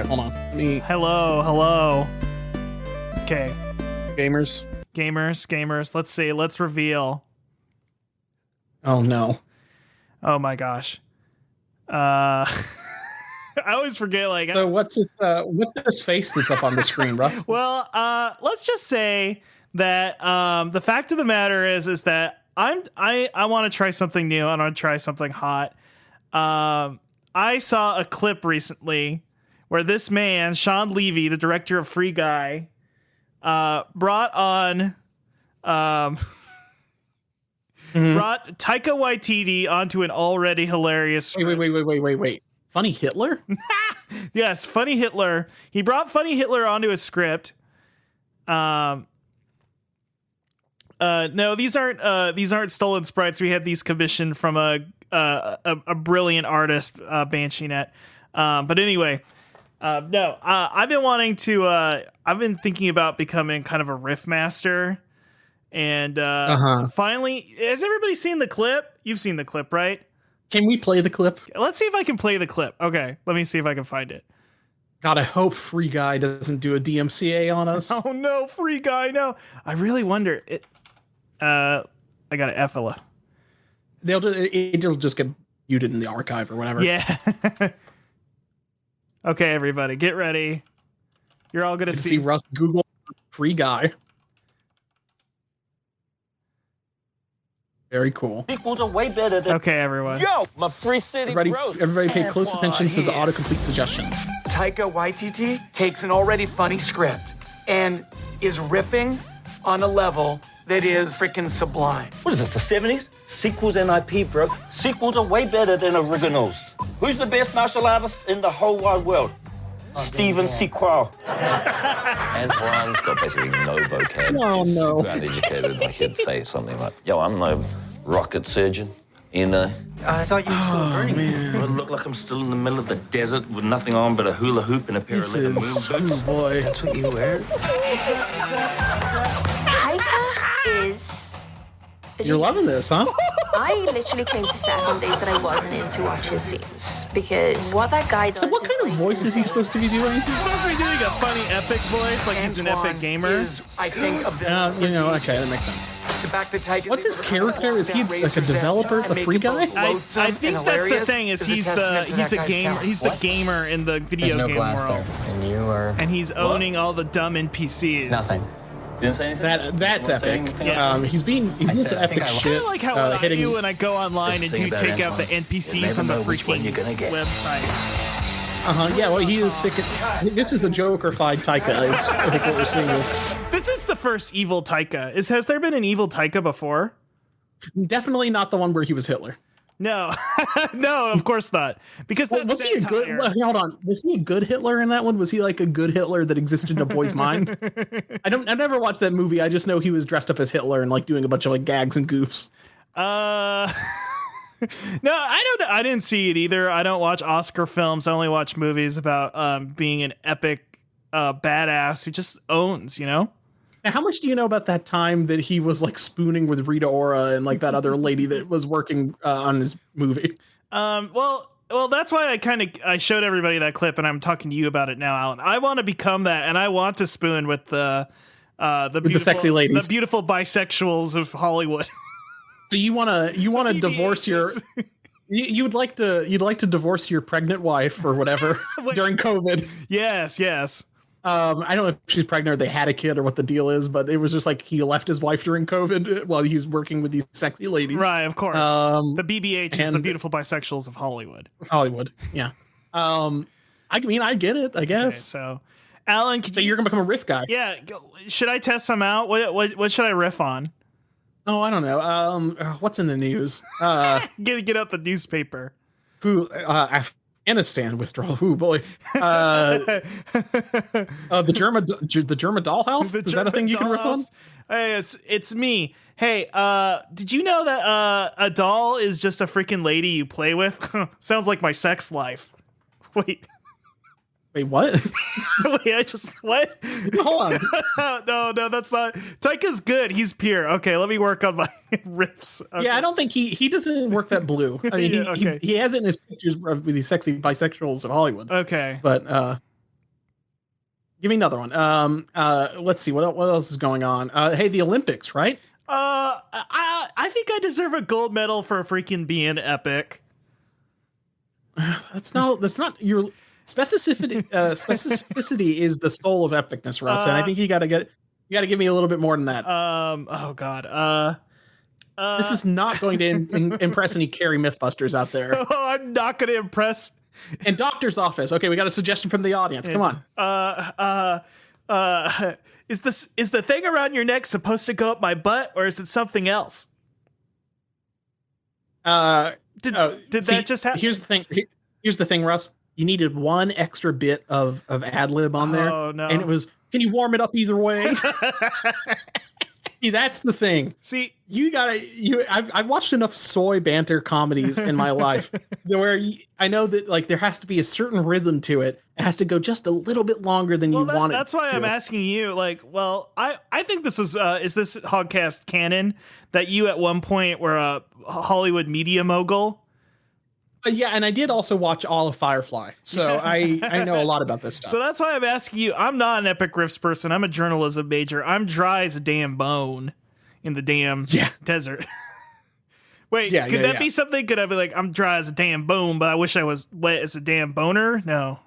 Okay, hold on. Let me. Hello. Okay. Gamers. Let's see. Let's reveal. Oh no. Oh my gosh. I always forget. Like, so what's this face that's up on the screen, Russ? Well, let's just say that the fact of the matter is that I want to try something new. I want to try something hot. I saw a clip recently where this man, Sean Levy, the director of Free Guy, brought on brought Taika Waititi onto an already hilarious script. Wait. Funny Hitler? Yes, Funny Hitler. He brought Funny Hitler onto a script. No, these aren't stolen sprites. We had these commissioned from a brilliant artist, Bansheenet. But anyway, no, I've been thinking about becoming kind of a riff master. And finally, has everybody seen the clip? You've seen the clip, right? Can we play the clip? Let's see if I can play the clip. Okay, let me see if I can find it. God, I hope Free Guy doesn't do a DMCA on us. Oh no, Free Guy, no. I really wonder. I got an FLA. It'll just get muted in the archive or whatever. Yeah. Okay, everybody, get ready. You're all gonna see Russ Google Free Guy. Very cool. Equals are way better than. Okay, everyone. Yo, my free city everybody pay close attention to the autocomplete suggestions. Taika Waititi takes an already funny script and is ripping on a level that is freaking sublime. What is this, the 70s? Sequels and IP, bro. Sequels are way better than originals. Who's the best martial artist in the whole wide world? Steven Sequel. Antoine's got basically no vocab. Oh, He's no. super uneducated. Like, he'd say something like, yo, I'm no rocket surgeon, you know? I thought you were still learning. Do I look like I'm still in the middle of the desert with nothing on but a hula hoop and a pair of leather moon boots? Oh boy. That's what you wear? Taika is... You're loving this, huh? I literally came to set on days that I wasn't into watch his scenes because what that guy does. So what kind of voice is he supposed to be doing? He's supposed to be doing a funny epic voice, like he's an epic gamer. Is, I think, a bit okay, that makes sense. back to Taika. What's his character? Is he like a developer, the Free Guy? I think that's the thing. Is he's a gamer. He's the gamer in the video game world, and you are. and he's owning all the dumb NPCs. Nothing. Didn't say anything? That's epic. He's doing some epic shit. I like how what I do when I go online and do take out the NPCs on the freaking website. Yeah, well, he is sick. This is the Joker-fied Taika, is I think what we're seeing here. This is the first evil Taika. Has there been an evil Taika before? Definitely not the one where he was Hitler. No, no, of course not. Because that's was he a good? Hold on, was he a good Hitler in that one? Was he like a good Hitler that existed in a boy's mind? I never watched that movie. I just know he was dressed up as Hitler and like doing a bunch of like gags and goofs. No, I don't. I didn't see it either. I don't watch Oscar films. I only watch movies about being an epic badass who just owns. You know. Now, how much do you know about that time that he was like spooning with Rita Ora and like that other lady that was working on his movie? Well, that's why I showed everybody that clip, and I'm talking to you about it now, Alan. I want to become that, and I want to spoon with the sexy ladies, the beautiful bisexuals of Hollywood. So you want to divorce your. You'd like to divorce your pregnant wife or whatever during COVID. Yes. I don't know if she's pregnant or they had a kid or what the deal is, but it was just like he left his wife during COVID while he's working with these sexy ladies. Right, of course. The BBH is the beautiful bisexuals of Hollywood. Yeah. I mean, I get it, I guess. Okay, so, Alan, you're gonna become a riff guy. Yeah. Should I test some out? What should I riff on? Oh, I don't know. What's in the news? Get out the newspaper. Afghanistan withdrawal. Oh boy. The German dollhouse. Is that a thing you can riff on? Hey, it's me. Hey, did you know that a doll is just a freaking lady you play with? Sounds like my sex life. Wait, what? What? Hold on. No, that's not. Taika's good. He's pure. Okay, let me work on my riffs. Okay. Yeah, I don't think he doesn't work that blue. I mean, he has it in his pictures with these sexy bisexuals of Hollywood. Okay. But Give me another one. Let's see what else is going on. Hey, the Olympics, right? I think I deserve a gold medal for freaking being epic. That's not your specificity. Specificity is the soul of epicness, Russ, and I think you got to give me a little bit more than that. Oh God. This is not going to impress any Carrie Mythbusters out there. Oh, I'm not going to impress. And doctor's office. Okay, we got a suggestion from the audience. Come on. Is the thing around your neck supposed to go up my butt, or is it something else? Did that just happen? Here's the thing, Russ. You needed one extra bit of ad lib on there. Oh no! And it was, can you warm it up either way? See, that's the thing. See, I've watched enough soy banter comedies in my life where I know that like there has to be a certain rhythm to it. It has to go just a little bit longer than you want it. That's why I'm asking you. Like, well, I think this was is this Hogcast canon that you at one point were a Hollywood media mogul? Yeah, and I did also watch all of Firefly, so I know a lot about this stuff. So that's why I'm asking you. I'm not an epic riffs person. I'm a journalism major. I'm dry as a damn bone in the damn desert. Wait, could that be something? Could I be like, I'm dry as a damn bone, but I wish I was wet as a damn boner? No.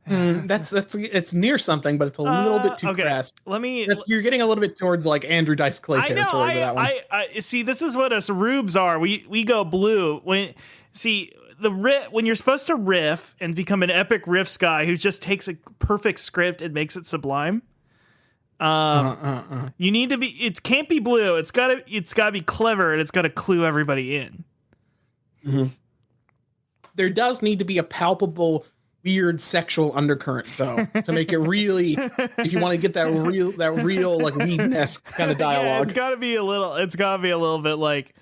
That's it's near something, but it's a little bit too crass. You're getting a little bit towards like Andrew Dice Clay territory with that one. I see. This is what us rubes are. We go blue when. See, when you're supposed to riff and become an epic riffs guy who just takes a perfect script and makes it sublime, you need to be. It can't be blue. It's gotta be clever, and it's gotta clue everybody in. Mm-hmm. There does need to be a palpable, weird sexual undercurrent, though, to make it really. If you want to get that real like weed-esque kind of dialogue, yeah, it's gotta be a little bit like.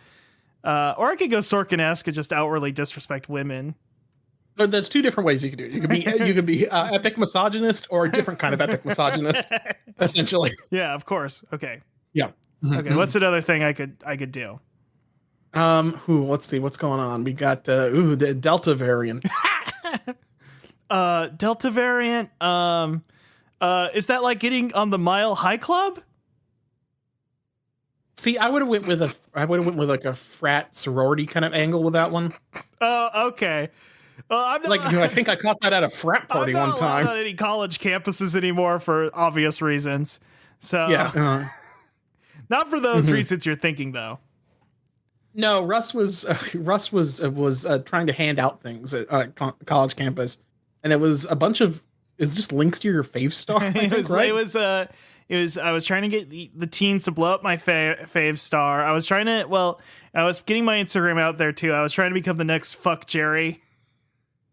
Or I could go Sorkin-esque and just outwardly disrespect women. But that's two different ways you could do it. You could be epic misogynist or a different kind of epic misogynist, essentially. Yeah, of course. Okay. Yeah. Okay. What's another thing I could do? Let's see what's going on. We got the Delta variant. Delta variant. Is that like getting on the Mile High Club? See, I would have went with like a frat sorority kind of angle with that one. Oh, okay. Well, I'm not, I think I caught that at a frat party one time. I'm not on any college campuses anymore for obvious reasons. So yeah, not for those reasons you're thinking though. No, Russ was trying to hand out things at college campus, and it was a bunch of just links to your fave star. I was trying to get the teens to blow up my fave star. I was getting my Instagram out there too. I was trying to become the next FuckJerry.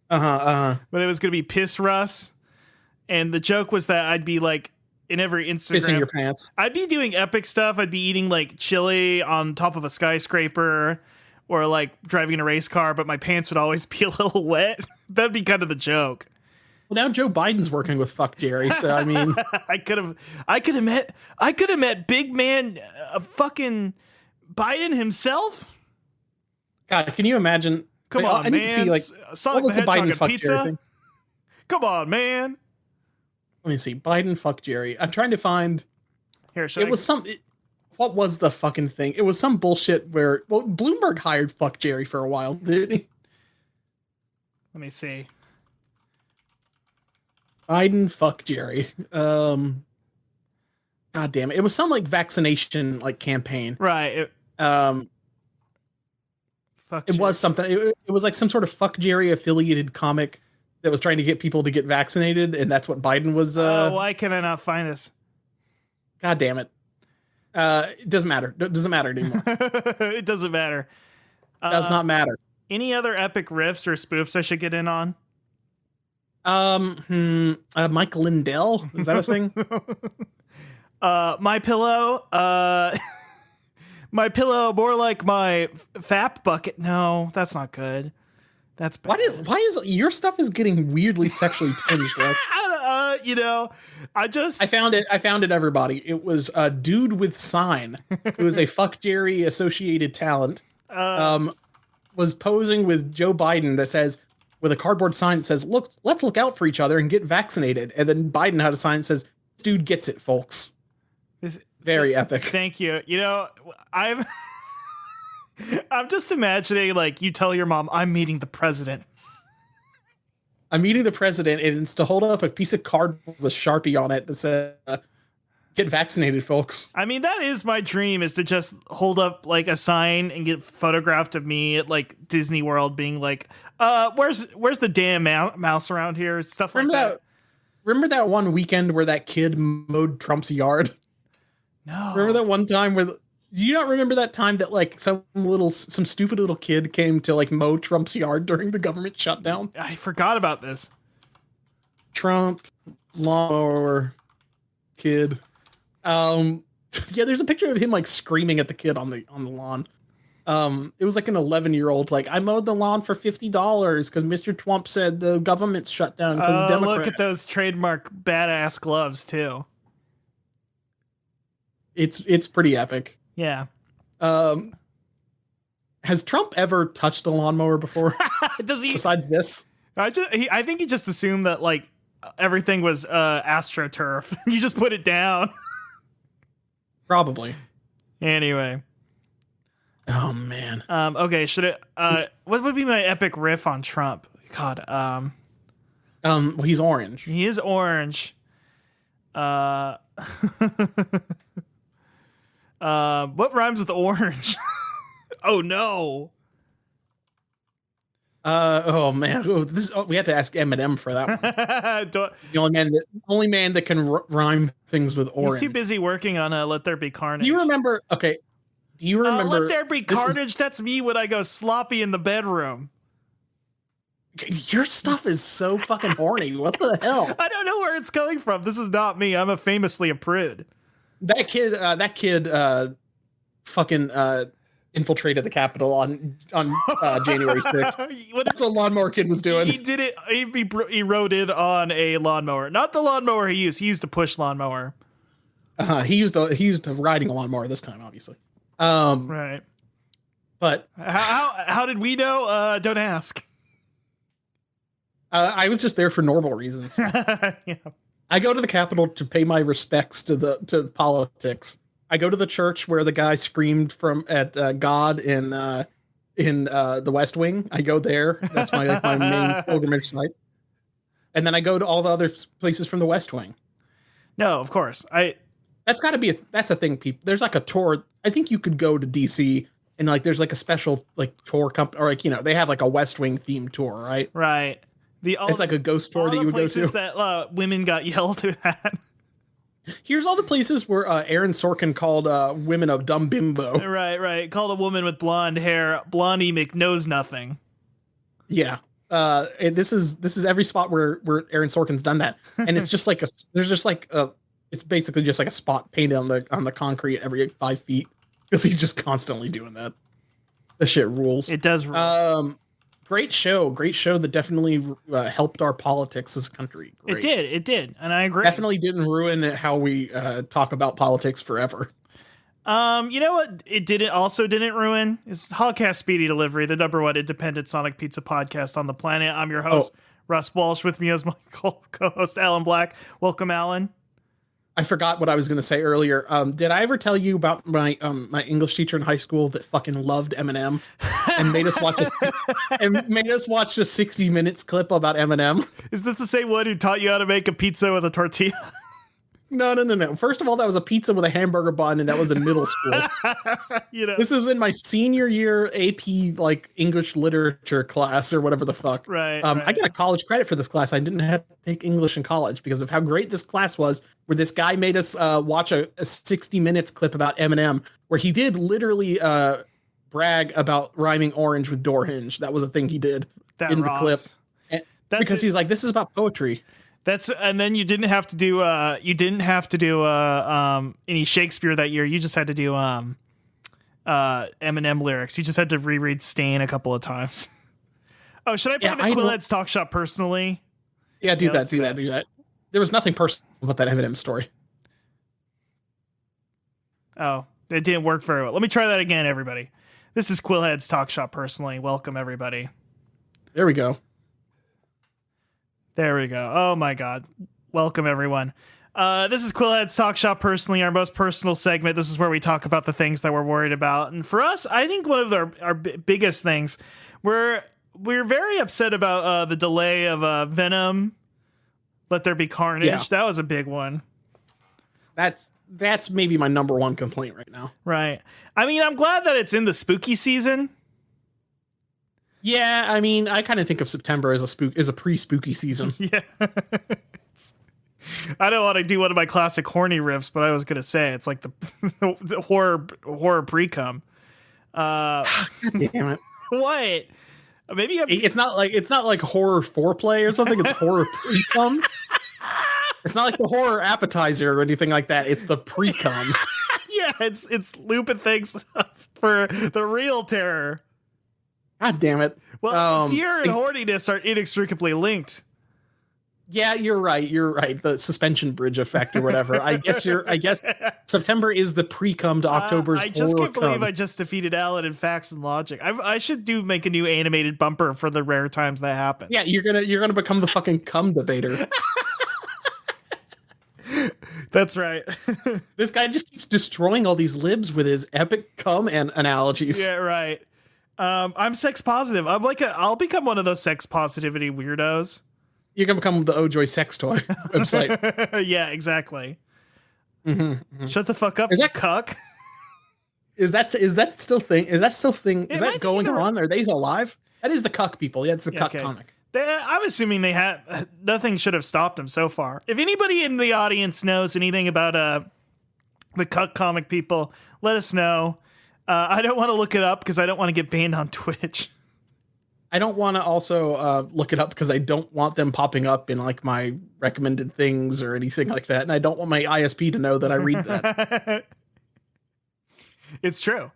But it was going to be Piss Russ. And the joke was that I'd be like in every Instagram. Pissing your pants. I'd be doing epic stuff. I'd be eating like chili on top of a skyscraper or like driving a race car, but my pants would always be a little wet. That'd be kind of the joke. Well, now Joe Biden's working with FuckJerry, so I mean, I could have met big man, fucking Biden himself. God, can you imagine? Come on, man! Need to see, like, Sonic what was the Biden FuckJerry pizza thing? Come on, man! Let me see, Biden FuckJerry. I'm trying to find. Here, what was the fucking thing? It was some bullshit where Bloomberg hired FuckJerry for a while, didn't he? Let me see. Biden FuckJerry. God damn it! It was some like vaccination like campaign, right? It was something. It was like some sort of FuckJerry affiliated comic that was trying to get people to get vaccinated, and that's what Biden was. Why can I not find this? God damn it! It doesn't matter. It doesn't matter anymore. It doesn't matter. Does not matter. Any other epic riffs or spoofs I should get in on? Mike Lindell, is that a thing? My pillow. My pillow, more like my fap bucket. No, that's not good. That's bad. Why is your stuff is getting weirdly sexually tinged, Russ? I found it, everybody. It was a dude with sign who is a FuckJerry associated talent. Was posing with Joe Biden that says, with a cardboard sign that says, "Look, let's look out for each other and get vaccinated." And then Biden had a sign that says, "This dude gets it, folks." Very epic. Thank you. You know, I'm just imagining, like, you tell your mom, I'm meeting the president. I'm meeting the president, and it's to hold up a piece of card with Sharpie on it that says, "Get vaccinated, folks." I mean, that is my dream, is to just hold up, like, a sign and get photographed of me at, like, Disney World being like, where's the damn mouse around here? Stuff like that. Remember that one weekend where that kid mowed Trump's yard? No. Remember that one time where... Do you not remember that time that, like, some stupid little kid came to, like, mow Trump's yard during the government shutdown? I forgot about this. Trump, lawnmower, kid. Yeah, there's a picture of him, like, screaming at the kid on the lawn. It was like an 11-year-old, like, "I mowed the lawn for $50 because Mr. Trump said the government's shut down because Democrat." Look at those trademark badass gloves too. It's pretty epic. Yeah. Has Trump ever touched a lawnmower before? Does he? Besides this? I think he just assumed that, like, everything was AstroTurf. You just put it down. Probably. Anyway. Oh man. Okay, should it what would be my epic riff on Trump? God, well, he's orange. he is orange. What rhymes with orange? Oh no. Oh man. We had to ask Eminem for that one. The only man that can rhyme things with orange. He's too busy working on Let There Be Carnage. Do you remember? Okay. Do you remember? Let There Be Carnage? That's me when I go sloppy in the bedroom. Your stuff is so fucking horny. What the hell? I don't know where it's coming from. This is not me. I'm famously a prude. That kid fucking infiltrated the Capitol on January 6th. That's what Lawnmower Kid was doing. He did it. He rode in on a lawnmower. Not the lawnmower he used. He used a push lawnmower. He used a riding lawnmower this time, obviously. Right. But how did we know? Don't ask. I was just there for normal reasons. Yeah. I go to the Capitol to pay my respects to politics. I go to the church where the guy screamed at God in the West Wing. I go there. That's my main pilgrimage site. And then I go to all the other places from the West Wing. No, of course. That's got to be that's a thing. People, there's like a tour. I think you could go to DC and like there's like a special like tour company, or like, you know, they have like a West Wing themed tour, right? Right. It's like a ghost tour that you would go to. That women got yelled at. Here's all the places where Aaron Sorkin called women a dumb bimbo. Right. Called a woman with blonde hair Blondie McKnows nothing. Yeah. And this is every spot where Aaron Sorkin's done that, and it's just like it's basically just like a spot painted on the concrete every 5 feet because he's just constantly doing that. The shit rules. It does rule. Great show that definitely helped our politics as a country. Great. It did, and I agree. Definitely didn't ruin how we talk about politics forever. You know what? It didn't ruin. It's Hogcast Speedy Delivery, the #1 independent Sonic Pizza podcast on the planet. I'm your host, Russ Walsh. With me as my co-host, Alan Black. Welcome, Alan. I forgot what I was going to say earlier. Did I ever tell you about my my English teacher in high school that fucking loved Eminem and made us watch a 60 minutes clip about Eminem? Is this the same one who taught you how to make a pizza with a tortilla? No. First of all, that was a pizza with a hamburger bun, and that was in middle school. This was in my senior year AP like English literature class or whatever the fuck. Right. I got college credit for this class. I didn't have to take English in college because of how great this class was. Where this guy made us watch a 60 minutes clip about Eminem, where he did literally brag about rhyming orange with door hinge. That was a thing he did in the clip, because he's like, this is about poetry. And then you didn't have to do any Shakespeare that year. You just had to do Eminem lyrics. You just had to reread Stain a couple of times. Oh, should I put in Quillhead's Talk Shop personally? Yeah, do that. There was nothing personal about that Eminem story. Oh, it didn't work very well. Let me try that again, everybody. This is Quillhead's Talk Shop personally. Welcome, everybody. There we go. There we go. Oh my God. Welcome everyone. This is Quillhead's Talk Shop Personally, our most personal segment. This is where we talk about the things that we're worried about. And for us, I think one of our biggest things, we're very upset about the delay of Venom, Let There Be Carnage. Yeah. That was a big one. That's maybe my number one complaint right now. Right. I mean, I'm glad that it's in the spooky season. Yeah, I mean, I kind of think of September as a pre-spooky season. Yeah. I don't want to do one of my classic horny riffs, but I was gonna say it's like the horror pre-cum. Damn it! What? Maybe it's not like horror foreplay or something. It's horror pre-cum. It's not like the horror appetizer or anything like that. It's the pre-cum. Yeah, it's looping things for the real terror. God damn it! Well, fear and horniness are inextricably linked. Yeah, you're right. The suspension bridge effect or whatever. I guess September is the pre-cum to October's I just can't believe cum. I just defeated Alan in facts and logic. I should make a new animated bumper for the rare times that happen. Yeah, you're gonna become the fucking cum debater. That's right. This guy just keeps destroying all these libs with his epic cum and analogies. Yeah, right. I'm sex positive. I'll become one of those sex positivity weirdos. You're gonna become the Ojoy sex toy website. Yeah, exactly. Mm-hmm. Shut the fuck up, Is that cuck? Is that still thing? Is It that going on? Are they alive? That is the cuck people. Yeah, it's the cuck okay. comic. I'm assuming they had nothing should have stopped them so far. If anybody in the audience knows anything about the cuck comic people, let us know. I don't want to look it up because I don't want to get banned on Twitch. I don't want to also look it up because I don't want them popping up in like my recommended things or anything like that, and I don't want my ISP to know that I read that. It's true.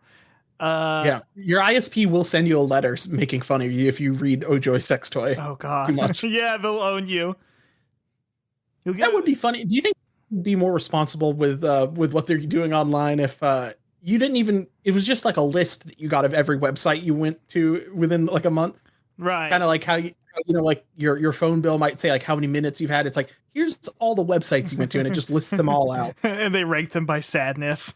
Yeah, your ISP will send you a letter making fun of you if you read Ojoy sex toy. Oh God, too much. Yeah, they'll own you. That would be funny. Do you think you'd be more responsible with what they're doing online if you didn't even? It was just like a list that you got of every website you went to within like a month. Right. Kind of like how you know, like your phone bill might say like how many minutes you've had. It's like, here's all the websites you went to, and it just lists them all out. And they rank them by sadness.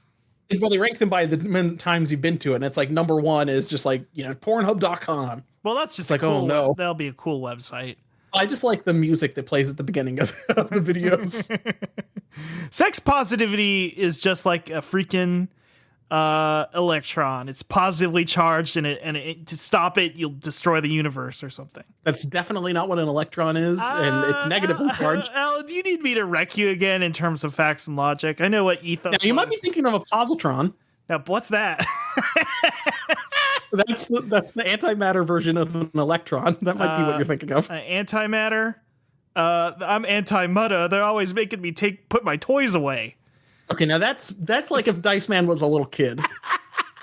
Well, they rank them by the many times you've been to it, and it's like number one is just like, you know, Pornhub.com. Well, that's just like, cool, oh no, that'll be a cool website. I just like the music that plays at the beginning of the videos. Sex positivity is just like a freaking electron. It's positively charged, and to stop it, you'll destroy the universe or something. That's definitely not what an electron is, and it's negatively charged. Alan, do you need me to wreck you again in terms of facts and logic? I know what ethos. Now, you might be thinking of a positron. Now, what's that? That's the antimatter version of an electron. That might be what you're thinking of. Antimatter. I'm anti-mutta. They're always making me put my toys away. Okay, now that's like if Dice Man was a little kid.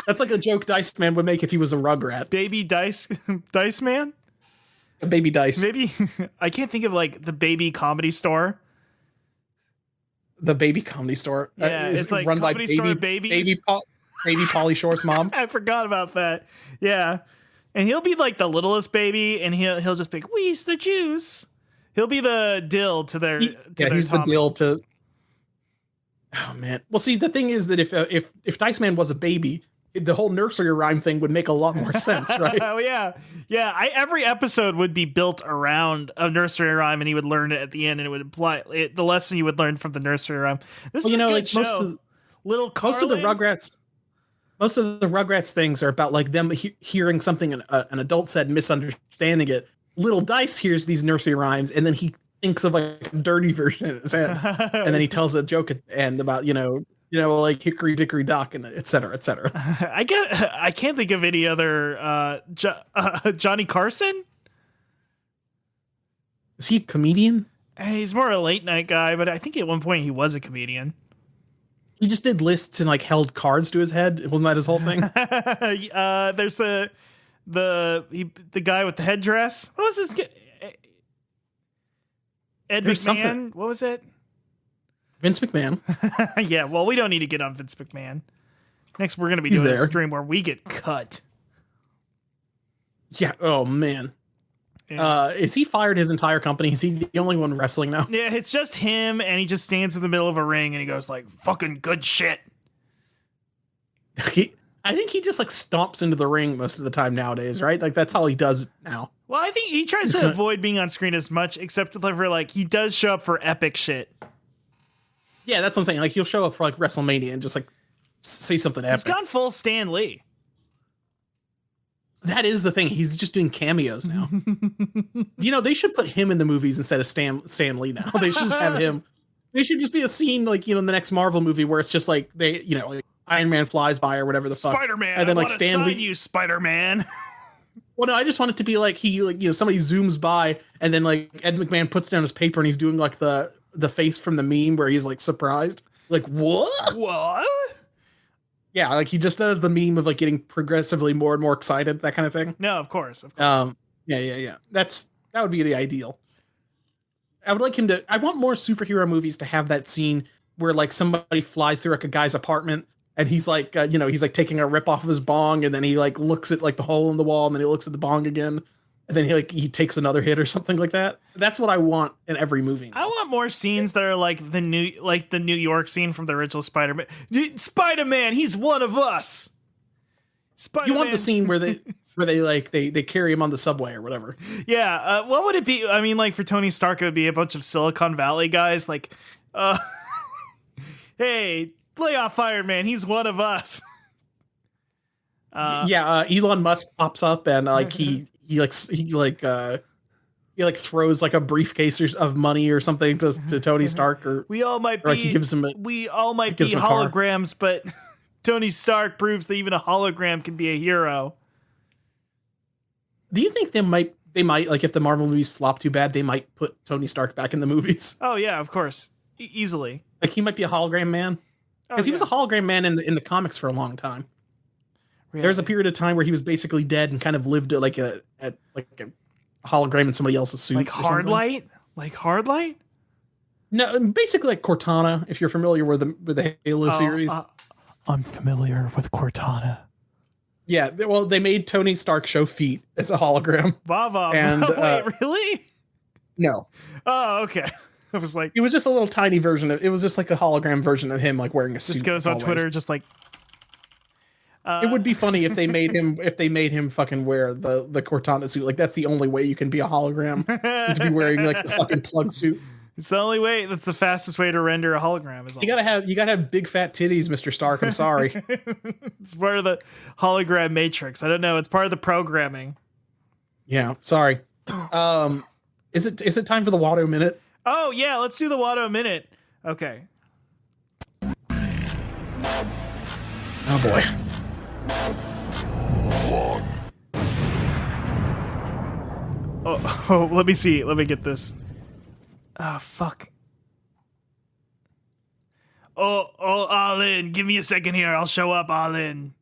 That's like a joke Dice Man would make if he was a Rugrat. Baby Dice Man? A baby Dice. Maybe I can't think of like the baby comedy store. The baby comedy store. Yeah, it's like run comedy by store babies. Baby Pauly Shore's mom. I forgot about that. Yeah. And he'll be like the littlest baby, and he'll just be like, "We's the Jews." He'll be the dill to their he's the dill to. Oh man. Well, see, the thing is that if Dice Man was a baby, the whole nursery rhyme thing would make a lot more sense, right? Oh yeah, yeah. Every episode would be built around a nursery rhyme, and he would learn it at the end, and it would imply the lesson you would learn from the nursery rhyme. This is a good show. Most of the Rugrats things are about like them hearing something an adult said, misunderstanding it. Little Dice hears these nursery rhymes, and then he thinks of like a dirty version in his head, and then he tells a joke at the end about you know like hickory dickory dock and et cetera, et cetera. I can't think of any other Johnny Carson. Is he a comedian? He's more a late night guy, but I think at one point he was a comedian. He just did lists and like held cards to his head. Wasn't that his whole thing? There's the guy with the headdress. What was his? Ed There's McMahon. something. What was it? Vince McMahon. Yeah. Well, we don't need to get on Vince McMahon. Next, we're going to be doing a stream where we get cut. Yeah. Oh man. Is he fired his entire company? Is he the only one wrestling now? Yeah, it's just him, and he just stands in the middle of a ring, and he goes like, "Fucking good shit." I think he just like stomps into the ring most of the time nowadays, right? Like that's all he does now. Well, I think he tries to avoid being on screen as much, except for like he does show up for epic shit. Yeah, that's what I'm saying. Like he'll show up for like WrestleMania and just like say something epic. He's gone full Stan Lee. That is the thing. He's just doing cameos now. They should put him in the movies instead of Stan Lee now. They should just have him. They should just be a scene like, in the next Marvel movie where it's just like they, like Iron Man flies by or whatever the fuck. Spider-Man. And then I like Stan Lee, you Spider-Man. Well, no, I just want it to be like somebody zooms by and then like Ed McMahon puts down his paper and he's doing like the face from the meme where he's like surprised. Like, what? What? Yeah, like he just does the meme of like getting progressively more and more excited, that kind of thing. No, of course. Yeah. That would be the ideal. I would like him to. I want more superhero movies to have that scene where like somebody flies through like a guy's apartment and he's like, he's like taking a rip off of his bong and then he like looks at like the hole in the wall and then he looks at the bong again and then he takes another hit or something like that. That's what I want in every movie. I want more scenes that are like the New York scene from the original Spider-Man. Spider-Man, he's one of us. You want the scene where they carry him on the subway or whatever. Yeah. What would it be? I mean, like for Tony Stark, it would be a bunch of Silicon Valley guys. Like, hey, lay off Iron Man. He's one of us. Elon Musk pops up and like he throws like a briefcase of money or something to Tony Stark, or we all might be holograms, but Tony Stark proves that even a hologram can be a hero. Do you think they might like if the Marvel movies flop too bad, they might put Tony Stark back in the movies? Oh yeah, of course, easily. Like he might be a hologram man because he was a hologram man in the comics for a long time. Really? There's a period of time where he was basically dead and kind of lived like a hologram in somebody else's suit. Like Hard Light? Like Hard Light? No, basically like Cortana, if you're familiar with the Halo series. I'm familiar with Cortana. Yeah, well, they made Tony Stark show feet as a hologram. Baba. And, wait, really? No. Oh, okay. I was like... It was just a little tiny version it was just like a hologram version of him like wearing a suit. Just goes on Twitter just like... it would be funny if they made him fucking wear the Cortana suit. Like that's the only way you can be a hologram is to be wearing like the fucking plug suit. It's the only way. That's the fastest way to render a hologram. Is you gotta have big fat titties, Mr. Stark. I'm sorry. It's part of the hologram matrix. I don't know. It's part of the programming. Yeah, sorry. Is it time for the Watto minute? Oh yeah, let's do the Watto minute. Okay. Oh boy. Oh, let me see. Let me get this. Oh, fuck. Oh, all in. Give me a second here. I'll show up, all in.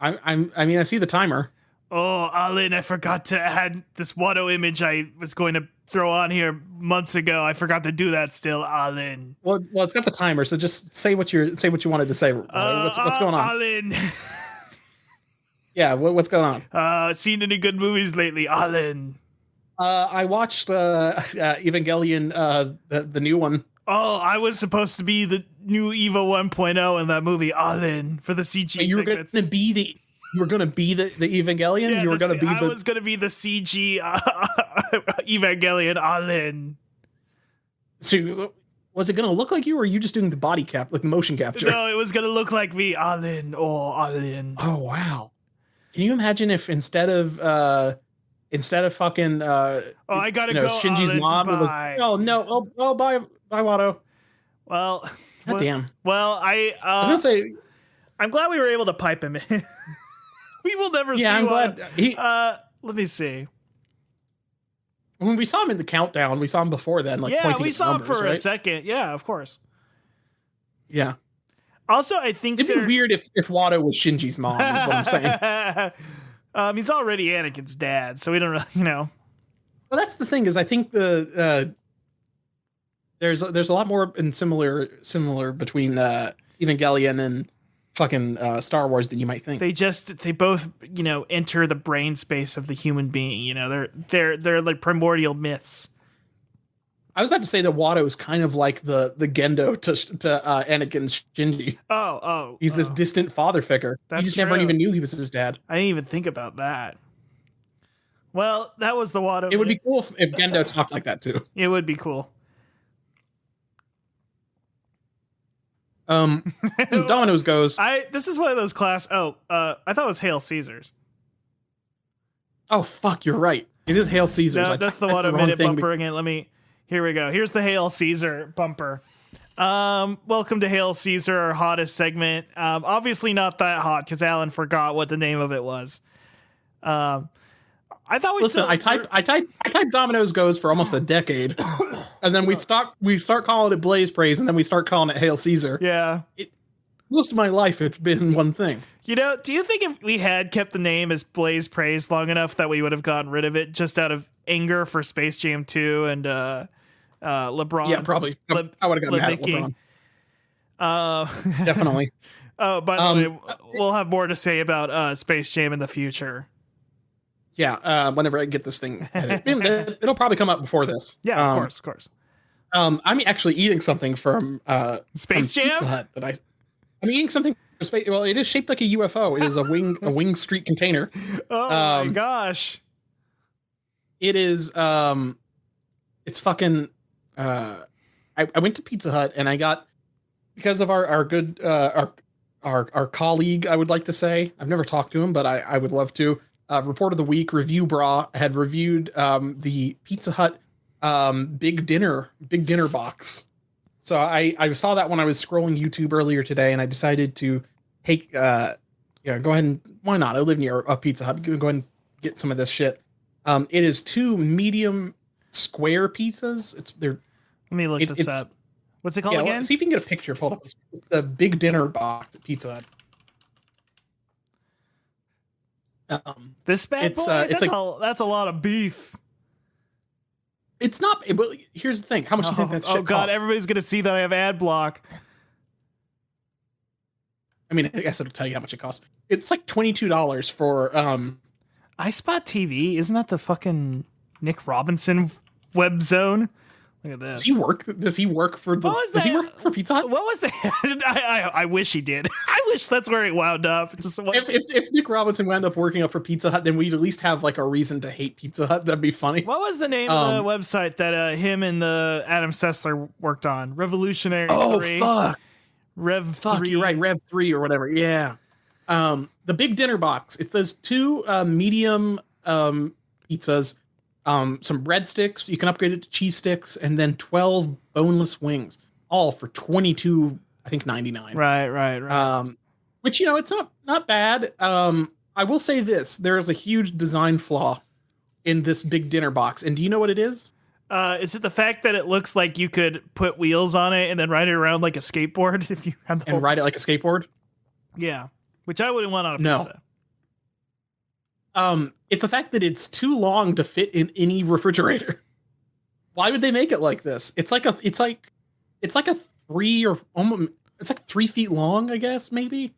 I mean, I see the timer. Oh, all in. I forgot to add this Watto image I was going to throw on here months ago. I forgot to do that still, all in. Well, it's got the timer, so just say what you wanted to say. What's going on? All in. Yeah, what's going on? Seen any good movies lately, all in? I watched Evangelion, the new one. Oh, I was supposed to be the new Eva 1.0 in that movie, all in, for the CG. You were going to be the Evangelion? Yeah, you were going to be I was going to be the CG Evangelion, all in. So, was it going to look like you, or are you just doing the body cap, like motion capture? No, it was going to look like me, all in. Oh, all in. Oh, wow. Can you imagine if instead of fucking I gotta go Shinji's mom, it was bye Watto. Well, God damn. Well, I was gonna say, I'm glad we were able to pipe him in. We will never see. Yeah, I'm glad. Let me see. When we saw him in the countdown, we saw him before then. Like yeah, we saw numbers, him for right? a second. Yeah, of course. Yeah. Also, I think it'd be weird if Watto was Shinji's mom. Is what I'm saying. He's already Anakin's dad, so we don't really, Well, that's the thing is, I think there's a lot more in similar between Evangelion fucking Star Wars than you might think. They both, enter the brain space of the human being. They're like primordial myths. I was about to say that Watto is kind of like the Gendo to Anakin's Shinji. He's this distant father figure. You just never even knew he was his dad. I didn't even think about that. Well, that was the Watto. It would be cool if Gendo talked like that too. It would be cool. Domino's goes. This is one of those class. I thought it was Hail Caesars. Oh fuck, you're right. It is Hail Caesars. No, that's the Watto minute bumper again. Here we go. Here's the Hail Caesar bumper. Welcome to Hail Caesar, our hottest segment. Obviously not that hot because Alan forgot what the name of it was. I thought I typed Domino's Goes for almost a decade, and then we start calling it Blaze Praise, and then we start calling it Hail Caesar. Yeah. Most of my life, it's been one thing. Do you think if we had kept the name as Blaze Praise long enough that we would have gotten rid of it just out of anger for Space Jam 2 and LeBron? Yeah, probably. I would have gotten mad at LeBron. Definitely. Oh, by the way, we'll have more to say about Space Jam in the future. Yeah, whenever I get this thing edited. It'll probably come up before this. Yeah, of course. I'm actually eating something from Space Jam? Pizza Hut that I'm eating something from Space. Well, it is shaped like a UFO. It is a wing street container. Oh my gosh. It is it's fucking I went to Pizza Hut and I got, because of our good our colleague, I would like to say. I've never talked to him, but I would love to. Report of the Week, Review Bra, had reviewed the Pizza Hut big dinner box. So I saw that when I was scrolling YouTube earlier today, and I decided to take go ahead and, why not? I live near a Pizza Hut. Go ahead and get some of this shit. It is 2 medium square pizzas. Let me look this up. What's it called again? See if you can get a picture pulled up. It's the big dinner box at Pizza Hut. This bad boy? That's a lot of beef. It's not. But here's the thing. How much do you think that shit God, costs? everybody's going to see that I have ad block. I mean, I guess it'll tell you how much it costs. It's like $22 for iSpot TV. Isn't that the fucking Nick Robinson web zone? Look at this. Does he work for the? Does he work for Pizza Hut? What was that? I wish he did. I wish that's where it wound up. If Nick Robinson wound up working up for Pizza Hut, then we'd at least have like a reason to hate Pizza Hut. That'd be funny. What was the name of the website that him and the Adam Sessler worked on? Revolutionary 3. Oh fuck. Rev 3. You're right. Rev 3 or whatever. Yeah. The big dinner box. It's those 2 medium pizzas. Some breadsticks, you can upgrade it to cheese sticks, and then 12 boneless wings, all for $22.99. Right. Which, it's not bad. I will say this: there is a huge design flaw in this big dinner box, and do you know what it is? Is it the fact that it looks like you could put wheels on it and then ride it around like a skateboard if you have the ride it like a skateboard? Yeah, which I wouldn't want on a pizza. It's the fact that it's too long to fit in any refrigerator. Why would they make it like this? It's like a 3 or almost, it's like 3 feet long, I guess, maybe.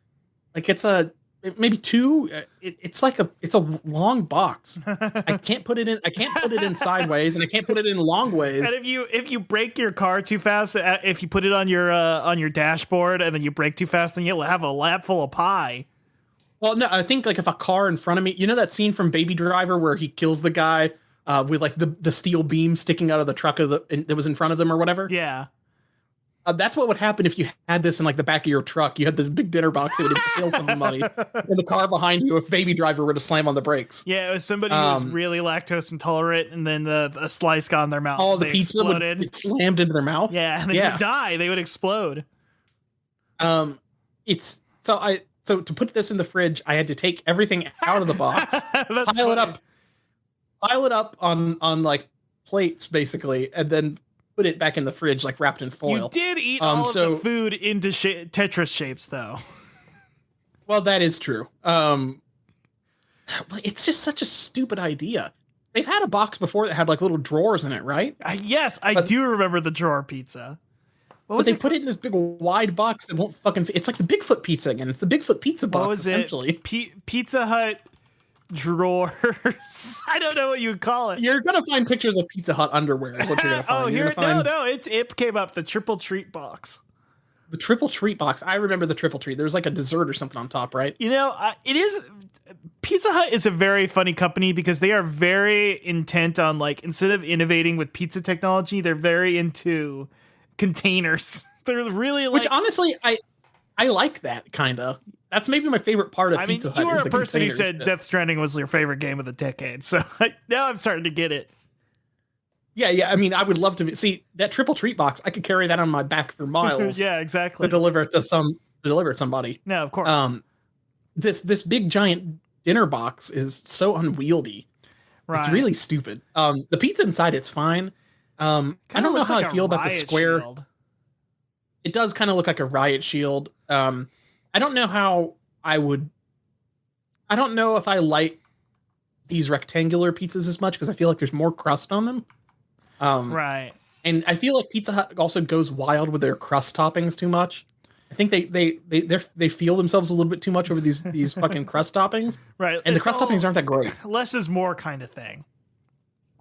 Like maybe 2. It's a long box. I can't put it in sideways, and I can't put it in long ways. And if you brake your car too fast, if you put it on your dashboard and then you brake too fast, then you'll have a lap full of pie. Well, no, I think like if a car in front of me, that scene from Baby Driver where he kills the guy with like the steel beam sticking out of the truck that was in front of them or whatever. Yeah. That's what would happen if you had this in like the back of your truck. You had this big dinner box that would kill somebody in the car behind you if Baby Driver were to slam on the brakes. Yeah, it was somebody who was really lactose intolerant, and then a slice got in their mouth. Oh, the pizza would slammed into their mouth. Yeah, and they would die. They would explode. So to put this in the fridge, I had to take everything out of the box, pile it up on like plates basically, and then put it back in the fridge like wrapped in foil. You did eat all of the food into Tetris shapes, though. Well, that is true. It's just such a stupid idea. They've had a box before that had like little drawers in it, right? Yes, I do remember the drawer pizza. But they put it in this big wide box that won't fucking fit. It's like the Bigfoot pizza again. It's the Bigfoot pizza box, What was essentially. Pizza Hut drawers. I don't know what you would call it. You're gonna find pictures of Pizza Hut underwear is what you're gonna find. It came up, the triple treat box. The triple treat box. I remember the triple treat. There's like a dessert or something on top, right? You know, it is. Pizza Hut is a very funny company because they are very intent on, like, instead of innovating with pizza technology, they're very into containers. They're really like. Which honestly, I like that kind of. That's maybe my favorite part of Pizza Hut. You were is a the person who containers. said Death Stranding was your favorite game of the decade, so now I'm starting to get it. Yeah. I mean, I would love to see that triple treat box. I could carry that on my back for miles. Yeah, exactly. To deliver it to somebody. No, of course. This big giant dinner box is so unwieldy. Right. It's really stupid. The pizza inside it's fine. I don't know how I feel about the square. Shield. It does kind of look like a riot shield. I don't know how I don't know if I like these rectangular pizzas as much because I feel like there's more crust on them. Right. And I feel like Pizza Hut also goes wild with their crust toppings too much. I think they feel themselves a little bit too much over these fucking crust toppings. Right. And the crust toppings aren't that great. Less is more kind of thing.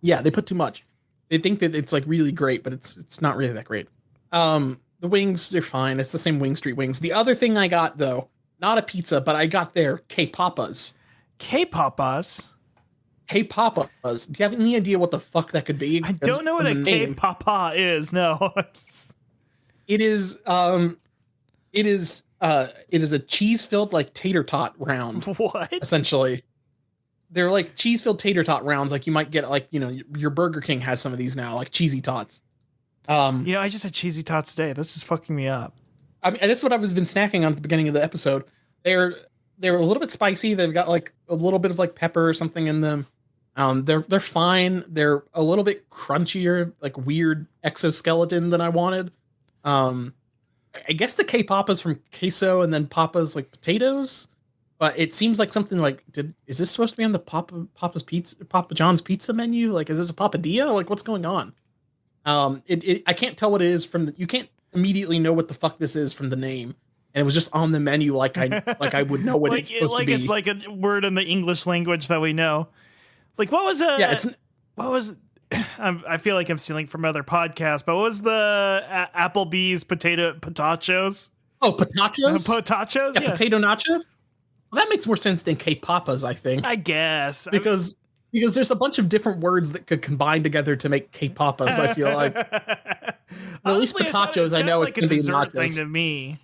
Yeah, they put too much. They think that it's like really great, but it's not really that great. The wings, they're fine. It's the same Wing Street wings. The other thing I got though, not a pizza, but I got their K-Papas. K-Papas? K-Papas. Do you have any idea what the fuck that could be? I don't know what a K-Papa is. No. It is a cheese-filled like tater tot round. What? Essentially. They're like cheese-filled tater tot rounds like you might get like, you know, your Burger King has some of these now, like cheesy tots. You know, I just had cheesy tots today. This is fucking me up. I mean, that's what I've been snacking on at the beginning of the episode. They're a little bit spicy. They've got like a little bit of like pepper or something in them. They're fine. They're a little bit crunchier, like weird exoskeleton than I wanted. I guess the K-Papa's from queso and then Papa's like potatoes, but it seems like something like, is this supposed to be on the Papa's pizza, Papa John's pizza menu? Like, is this a Papadilla? Like, what's going on? I can't tell what it is you can't immediately know what the fuck this is from the name. And it was just on the menu like I would know what it's supposed to be. It's like a word in the English language that we know. Like, what was I feel like I'm stealing from other podcasts, but what was the Applebee's potachos? Oh, potachos? Potachos? Yeah, potato nachos? Well, that makes more sense than K-Papas, I think. I guess. Because there's a bunch of different words that could combine together to make K-Papas, I feel like. Well, at least potachos, I know it's going to be nachos. Thing to me.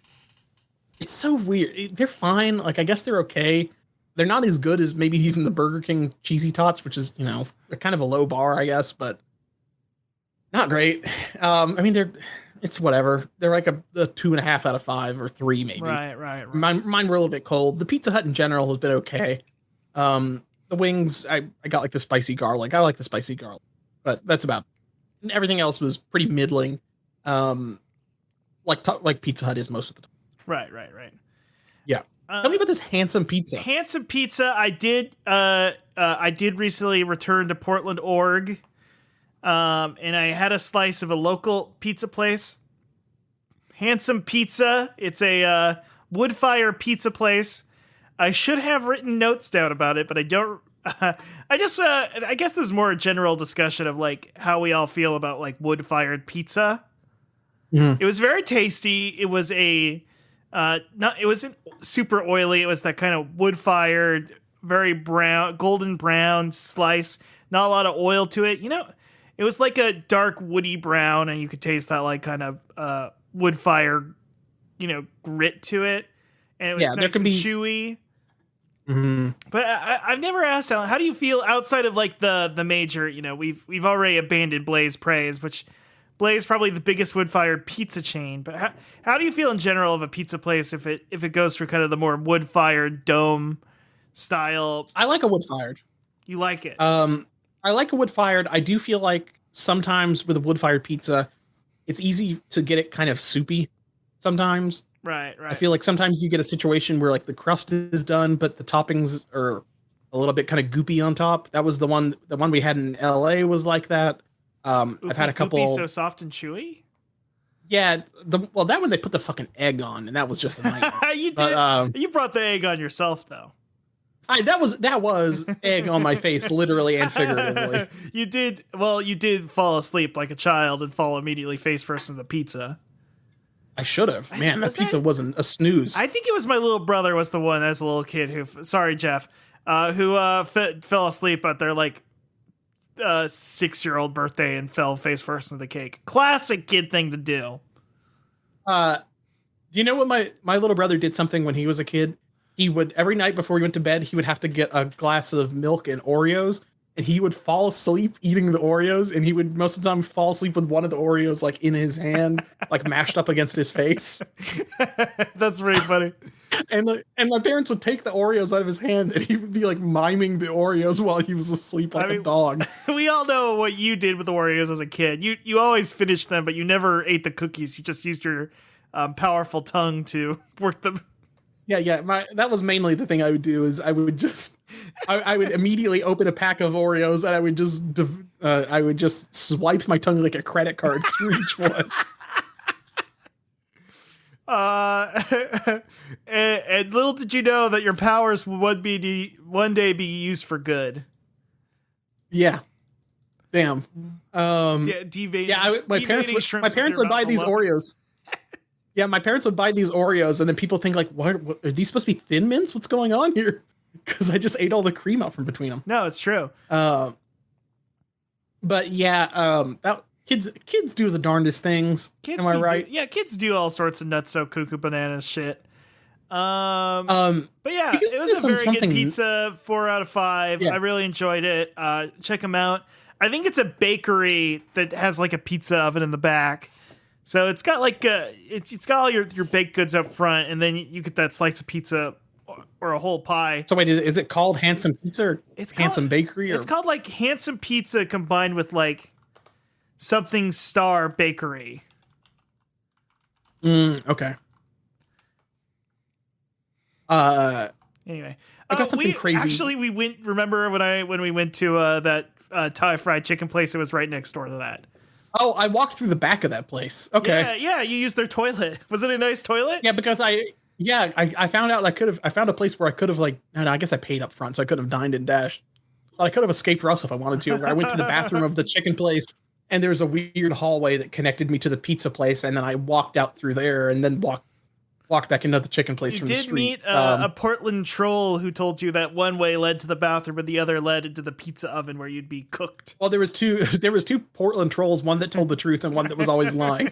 It's so weird. They're fine. Like, I guess they're okay. They're not as good as maybe even the Burger King cheesy tots, which is, you know, kind of a low bar, I guess, but not great. I mean, it's whatever. They're like a 2.5 out of 5 or 3 maybe. Right. Mine were a little bit cold. The Pizza Hut in general has been okay. The wings, I got like the spicy garlic. I like the spicy garlic, but that's about it. And everything else was pretty middling. Like Pizza Hut is most of the time. Right. Yeah. Tell me about this Handsome Pizza. Handsome Pizza. I did recently return to Portland, Oregon, and I had a slice of a local pizza place. Handsome Pizza. It's a wood fire pizza place. I should have written notes down about it, but I don't. I guess this is more a general discussion of like how we all feel about like wood fired pizza. Mm-hmm. It was very tasty. It was it wasn't super oily. It was that kind of wood fired, very brown, golden brown slice. Not a lot of oil to it. You know, it was like a dark woody brown, and you could taste that like kind of wood fire, you know, grit to it. And it was nice and chewy. Mm-hmm. But I've never asked Alan, how do you feel outside of like the major? You know, we've already abandoned Blaze Praise, which Blaze probably the biggest wood-fired pizza chain. But how do you feel in general of a pizza place if it goes for kind of the more wood-fired dome style? I like a wood-fired. You like it? I like a wood-fired. I do feel like sometimes with a wood-fired pizza, it's easy to get it kind of soupy. Sometimes. Right. I feel like sometimes you get a situation where like the crust is done, but the toppings are a little bit kind of goopy on top. That was the one we had in LA was like that. I've had a couple. Goopy, so soft and chewy? Yeah, that one they put the fucking egg on, and that was just a nightmare. You did. But, You brought the egg on yourself, though. that was egg on my face, literally and figuratively. You did fall asleep like a child and fall immediately face first in the pizza. I should have. Man, that pizza wasn't a snooze. I think it was my little brother was the one as a little kid who, sorry, Jeff, who fell asleep at their like 6-year-old birthday and fell face first into the cake. Classic kid thing to do. Do you know what my little brother did something when he was a kid? He would, every night before he went to bed, he would have to get a glass of milk and Oreos, and he would fall asleep eating the Oreos, and he would most of the time fall asleep with one of the Oreos like in his hand, like mashed up against his face. That's really funny. And my parents would take the Oreos out of his hand, and he would be like miming the Oreos while he was asleep like a dog. We all know what you did with the Oreos as a kid. You always finished them, but you never ate the cookies. You just used your powerful tongue to work them. Yeah. That was mainly the thing I would do is I would immediately open a pack of Oreos, and I would just swipe my tongue like a credit card through each one. And little did you know that your powers would one day be used for good. Yeah. Damn. My parents would buy these Oreos. Yeah, my parents would buy these Oreos, and then people think like, what are these supposed to be Thin Mints? What's going on here? Because I just ate all the cream out from between them. No, it's true. But yeah, kids do the darndest things. Am I right? Yeah, kids do all sorts of nutso cuckoo bananas shit. But yeah, it was a very good pizza. 4 out of 5. Yeah. I really enjoyed it. Check them out. I think it's a bakery that has like a pizza oven in the back. So it's got like it's got all your baked goods up front, and then you get that slice of pizza or a whole pie. So wait, is it called Handsome Pizza or Handsome Bakery? Or? It's called like Handsome Pizza combined with like something Star Bakery. Okay. Anyway, I got something crazy. Actually, we went. Remember when we went to that Thai fried chicken place? It was right next door to that. Oh, I walked through the back of that place. Okay. Yeah, you used their toilet. Was it a nice toilet? Yeah, because I found out I found a place where I could have I guess I paid up front, so I could have dined and dashed. I could have escaped Russ if I wanted to. I went to the bathroom of the chicken place, and there's a weird hallway that connected me to the pizza place, and then I walked out through there and then walked back into the chicken place from the street. You did meet a Portland troll who told you that one way led to the bathroom and the other led into the pizza oven where you'd be cooked. Well, there was two Portland trolls, one that told the truth and one that was always lying.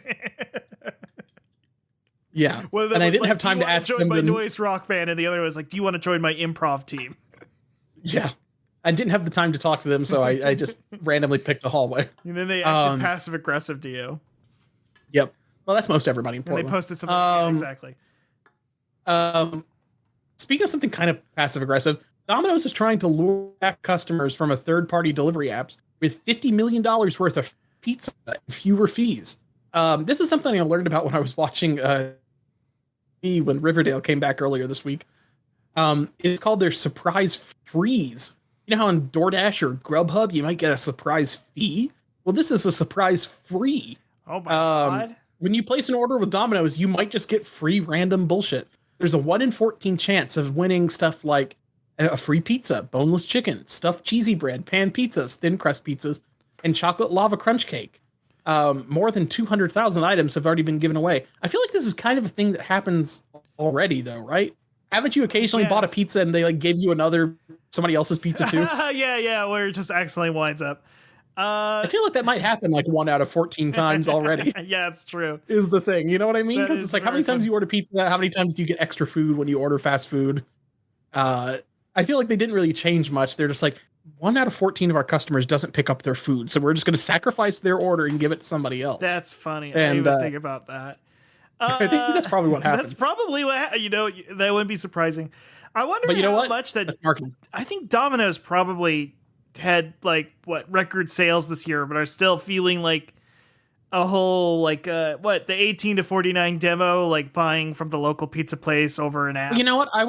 Yeah. And I didn't have time to ask them. Join my noise rock band, and the other was like, do you want to join my improv team? Yeah. I didn't have the time to talk to them, so I just randomly picked a hallway. And then they acted passive aggressive to you. Yep. Well, that's most everybody in Portland. And they posted something exactly. Speaking of something kind of passive aggressive, Domino's is trying to lure back customers from a third-party delivery apps with $50 million worth of pizza and fewer fees. This is something I learned about when I was watching when Riverdale came back earlier this week. It's called their surprise freeze. You know how on DoorDash or Grubhub you might get a surprise fee? Well, this is a surprise free. Oh my God. When you place an order with Domino's, you might just get free random bullshit. There's a 1 in 14 chance of winning stuff like a free pizza, boneless chicken, stuffed cheesy bread, pan pizzas, thin crust pizzas, and chocolate lava crunch cake. More than 200,000 items have already been given away. I feel like this is kind of a thing that happens already, though, right? Haven't you occasionally bought a pizza and they like gave you somebody else's pizza too? yeah, where it just accidentally winds up. I feel like that might happen like 1 out of 14 times already. Yeah, it's true. Is the thing. You know what I mean? Because it's like, how many times funny. you order pizza? How many times do you get extra food when you order fast food? I feel like they didn't really change much. They're just like, 1 out of 14 of our customers doesn't pick up their food. So we're just going to sacrifice their order and give it to somebody else. That's funny. And, I didn't even think about that. I think that's probably what happened. That's probably what that wouldn't be surprising. I wonder how much that I think Domino's probably had like record sales this year, but are still feeling like a whole the 18 to 49 demo, like buying from the local pizza place over an app. You know what? I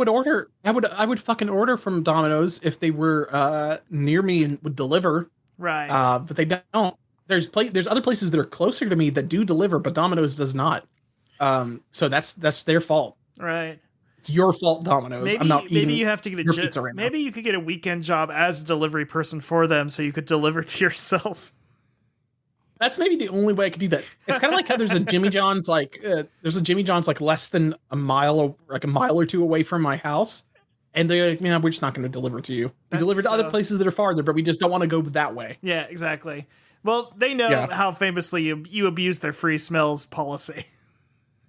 would fucking order from Domino's if they were near me and would deliver. Right. But they don't. there's other places that are closer to me that do deliver, but Domino's does not. So that's their fault. Right. It's your fault, Domino's. Maybe, I'm not eating maybe you have to get your pizza right now. Maybe you could get a weekend job as a delivery person for them, so you could deliver to yourself. That's maybe the only way I could do that. It's kind of like how there's a Jimmy John's like less than a mile or two away from my house, and they're like, man, we're just not going to deliver to you. We deliver to other places that are farther, but we just don't want to go that way. Yeah, exactly. Well, they know how famously you abuse their free smells policy.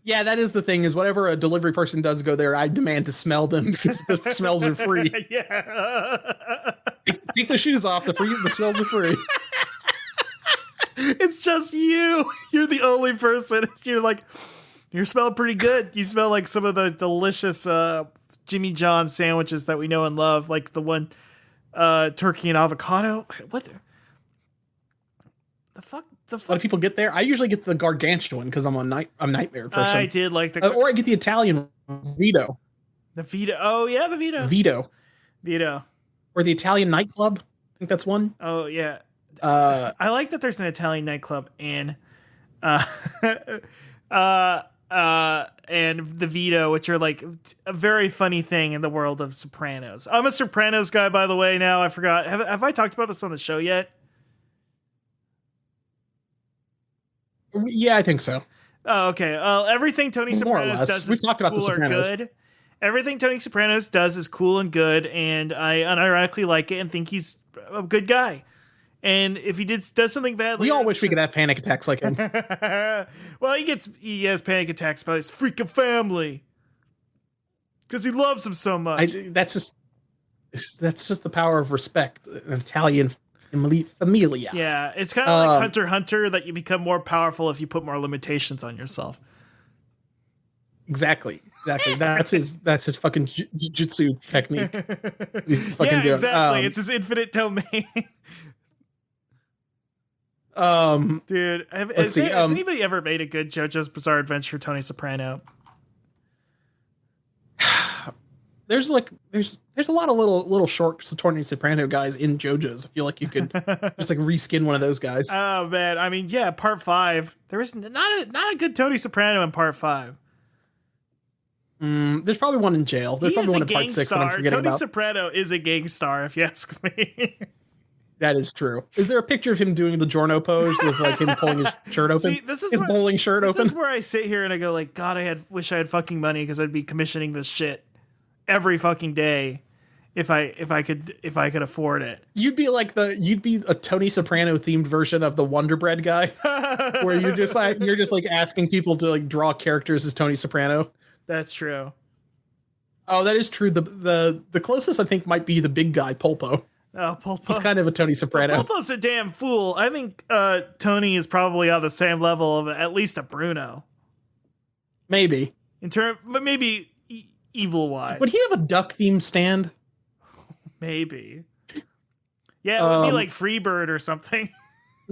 Yeah, that is the thing. Is whatever a delivery person does go there, I demand to smell them because the smells are free. Yeah. Take the shoes off. The smells are free. It's just you. You're the only person. You're like, you're smelling pretty good. You smell like some of those delicious Jimmy John's sandwiches that we know and love, like the one turkey and avocado. What the fuck? A lot of people get there. I usually get the gargantuan one because I'm a nightmare person. I did like the or I get the Italian Vito. The Vito. Oh yeah, the Vito. Vito. Or the Italian nightclub. I think that's one. Oh yeah. I like that there's an Italian nightclub and the Vito, which are like a very funny thing in the world of Sopranos. I'm a Sopranos guy, by the way. Now I forgot. Have I talked about this on the show yet? Yeah, I think so. Oh, okay. Everything Tony Sopranos does is talked about cool the Sopranos. or good. Everything Tony Sopranos does is cool and good, and I unironically like it and think he's a good guy. And if he does something bad, we all wish we could have panic attacks like him. Well, he has panic attacks about his freaking family because he loves them so much. That's just the power of respect. An Italian familia. Yeah, it's kind of like Hunter x Hunter, that you become more powerful if you put more limitations on yourself. Exactly. That's his fucking jujitsu technique. Yeah, exactly. It's his infinite domain. Dude, has anybody ever made a good JoJo's Bizarre Adventure Tony Soprano? There's a lot of little short Tony Soprano guys in JoJo's. I feel like you could just like reskin one of those guys. Oh man, I mean, yeah, part 5. There was not a good Tony Soprano in part 5. There's probably one in jail. There's probably one in part 6 that I'm forgetting Tony about. Soprano is a gang star, if you ask me. That is true. Is there a picture of him doing the Giorno pose with like him pulling his shirt open? See, his bowling shirt open? This is where I sit here and I go like, God, wish I had fucking money because I'd be commissioning this shit every fucking day if I could afford it. You'd be a Tony Soprano themed version of the Wonder Bread guy, where you're just like asking people to like draw characters as Tony Soprano. That's true. Oh, that is true. The closest I think might be the big guy, Polpo. Oh, Polpo. He's kind of a Tony Soprano. Well, Polpo's a damn fool. I think Tony is probably on the same level of at least a Bruno. Maybe. But maybe evil wise. Would he have a duck themed stand? Maybe. Yeah, it would be like Freebird or something.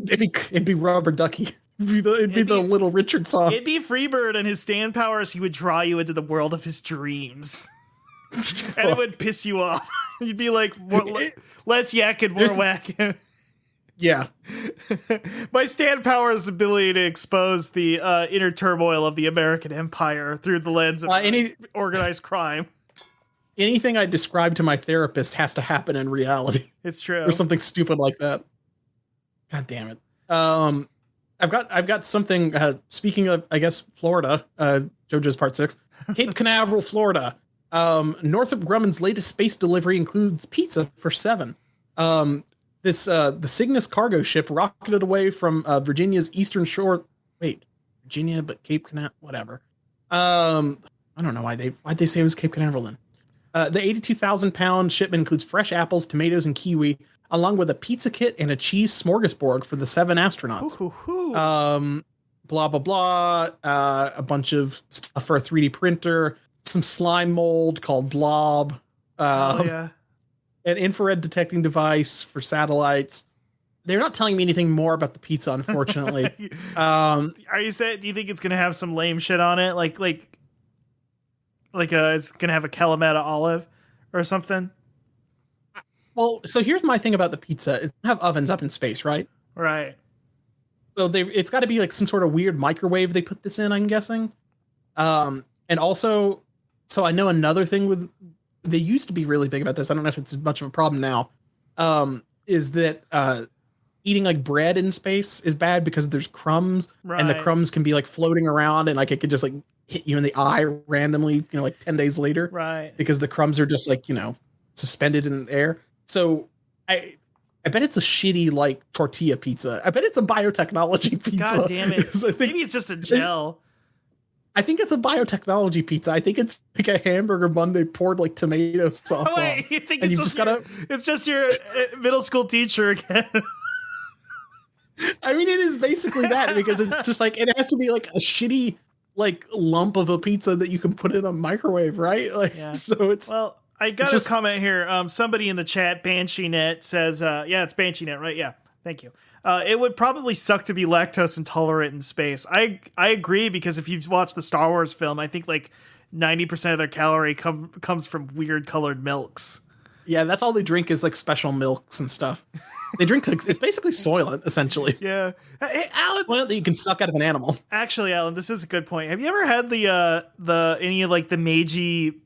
It'd be Rubber Ducky. It'd be the Little Richard song. It'd be Freebird, and his stand powers, he would draw you into the world of his dreams. And it would piss you off. You'd be like, less yak and more whack. Yeah. My stand power is the ability to expose the inner turmoil of the American Empire through the lens of organized crime. Anything I describe to my therapist has to happen in reality. It's true. Or something stupid like that. God damn it. I've got something, speaking of, I guess, Florida, JoJo's Part 6, Cape Canaveral, Florida. Northrop Grumman's latest space delivery includes pizza for 7. The Cygnus cargo ship rocketed away from Virginia's eastern shore. Wait, Virginia, but Cape Canaveral, whatever. I don't know why'd they say it was Cape Canaveral then. The 82,000-pound shipment includes fresh apples, tomatoes, and kiwi, along with a pizza kit and a cheese smorgasbord for the 7 astronauts. Blah, blah, blah. A bunch of stuff for a 3D printer, some slime mold called Blob. Yeah. An infrared detecting device for satellites. They're not telling me anything more about the pizza, unfortunately. Do you think it's going to have some lame shit on it? Like it's going to have a Kalamata olive or something? Well, so here's my thing about the pizza. It have ovens up in space, right? Right. So it's got to be like some sort of weird microwave they put this in, I'm guessing. And also, so I know another thing with, they used to be really big about this. I don't know if it's much of a problem now. Is that eating like bread in space is bad because there's crumbs, and the crumbs can be like floating around, and like it could just like hit you in the eye randomly, like 10 days later. Right. Because the crumbs are just like, suspended in the air. So I bet it's a shitty like tortilla pizza. I bet it's a biotechnology pizza. God damn it. Maybe it's just a gel. I think it's a biotechnology pizza. I think it's like a hamburger bun they poured like tomato sauce on. Wait, you think and it's just your middle school teacher again? I mean, it is basically that, because it's just like, it has to be like a shitty like lump of a pizza that you can put in a microwave, right? Like, yeah. So it's, well, I got a comment here. Somebody in the chat, BansheeNet, says, yeah, it's BansheeNet, right? Yeah, thank you. It would probably suck to be lactose intolerant in space. I agree, because if you've watched the Star Wars film, I think like 90% of their calorie comes from weird colored milks. Yeah, that's all they drink is like special milks and stuff. They drink, it's basically Soylent, essentially. Yeah. Hey, Alan. Soylent that you can suck out of an animal. Actually, Alan, this is a good point. Have you ever had any of like the Meiji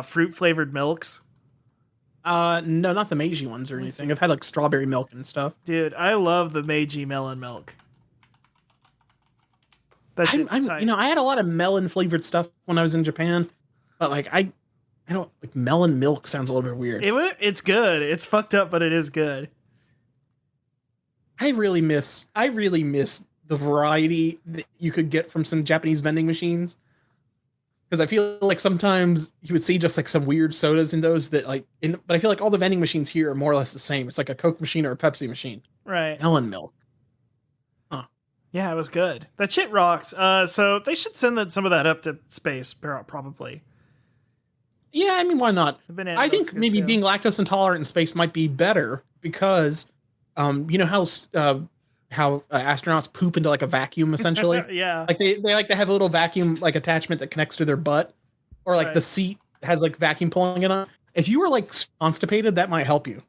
fruit flavored milks? No, not the Meiji ones or anything. I've had like strawberry milk and stuff. Dude, I love the Meiji melon milk. That shit's tight. I had a lot of melon flavored stuff when I was in Japan, but like I don't like, melon milk sounds a little bit weird. It's good. It's fucked up, but it is good. I really miss the variety that you could get from some Japanese vending machines. Because I feel like sometimes you would see just like some weird sodas in those that like, but I feel like all the vending machines here are more or less the same. It's like a Coke machine or a Pepsi machine. Right. Melon milk. Huh. Yeah, it was good. That shit rocks. So they should send some of that up to space, probably. Yeah, I mean, why not? I think maybe being lactose intolerant in space might be better because, you know how astronauts poop into like a vacuum essentially. Yeah. Like they like to have a little vacuum like attachment that connects to their butt, or like the seat has like vacuum pulling it on. If you were like constipated, that might help you.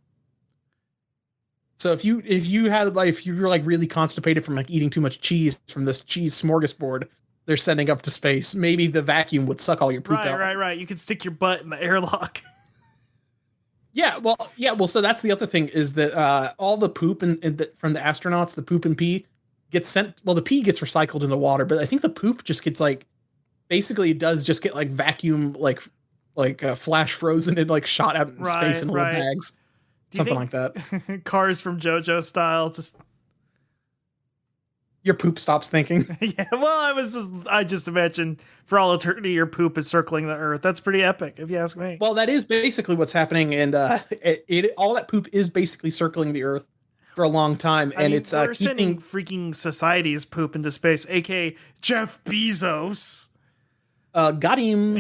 So if you were like really constipated from like eating too much cheese from this cheese smorgasbord they're sending up to space, maybe the vacuum would suck all your poop out. Right. You could stick your butt in the airlock. Yeah, well, so that's the other thing is that all the poop from the astronauts, the poop and pee gets sent. Well, the pee gets recycled in the water, but I think the poop just gets like, basically, it does just get like vacuum, like flash frozen and like shot out in space in little bags, something like that. Cars from JoJo style, just your poop stops thinking. Yeah, well, I just imagine for all eternity your poop is circling the Earth. That's pretty epic, if you ask me. Well, that is basically what's happening, and all that poop is basically circling the Earth for a long time, and it's we're sending freaking society's poop into space, aka Jeff Bezos. Got him.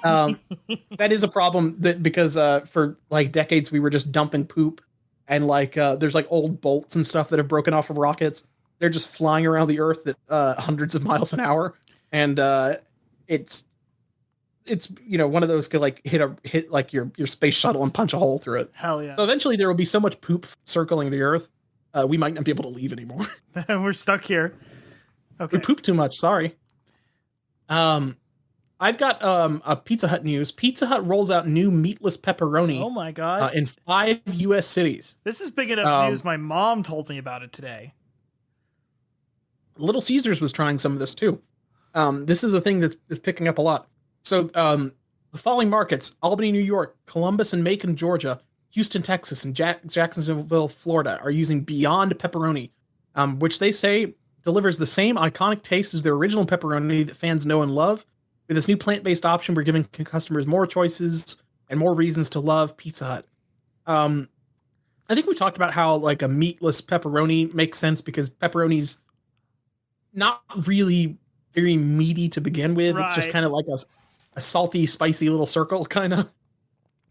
That is a problem because for like decades we were just dumping poop, and like there's like old bolts and stuff that have broken off of rockets. They're just flying around the Earth at hundreds of miles an hour, and it's one of those could like hit like your space shuttle and punch a hole through it. Hell yeah! So eventually there will be so much poop circling the Earth, we might not be able to leave anymore. We're stuck here. Okay, we poop too much. Sorry. I've got a Pizza Hut news. Pizza Hut rolls out new meatless pepperoni. Oh my god! In 5 U.S. cities. This is big enough news. My mom told me about it today. Little Caesars was trying some of this too. This is a thing that's picking up a lot. So the following markets: Albany, New York, Columbus and Macon, Georgia, Houston, Texas, and Jacksonville, Florida are using Beyond Pepperoni, which they say delivers the same iconic taste as their original pepperoni that fans know and love. With this new plant-based option, we're giving customers more choices and more reasons to love Pizza Hut. I think we talked about how like a meatless pepperoni makes sense because pepperoni's not really very meaty to begin with. Right. It's just kind of like a salty, spicy little circle, kind of.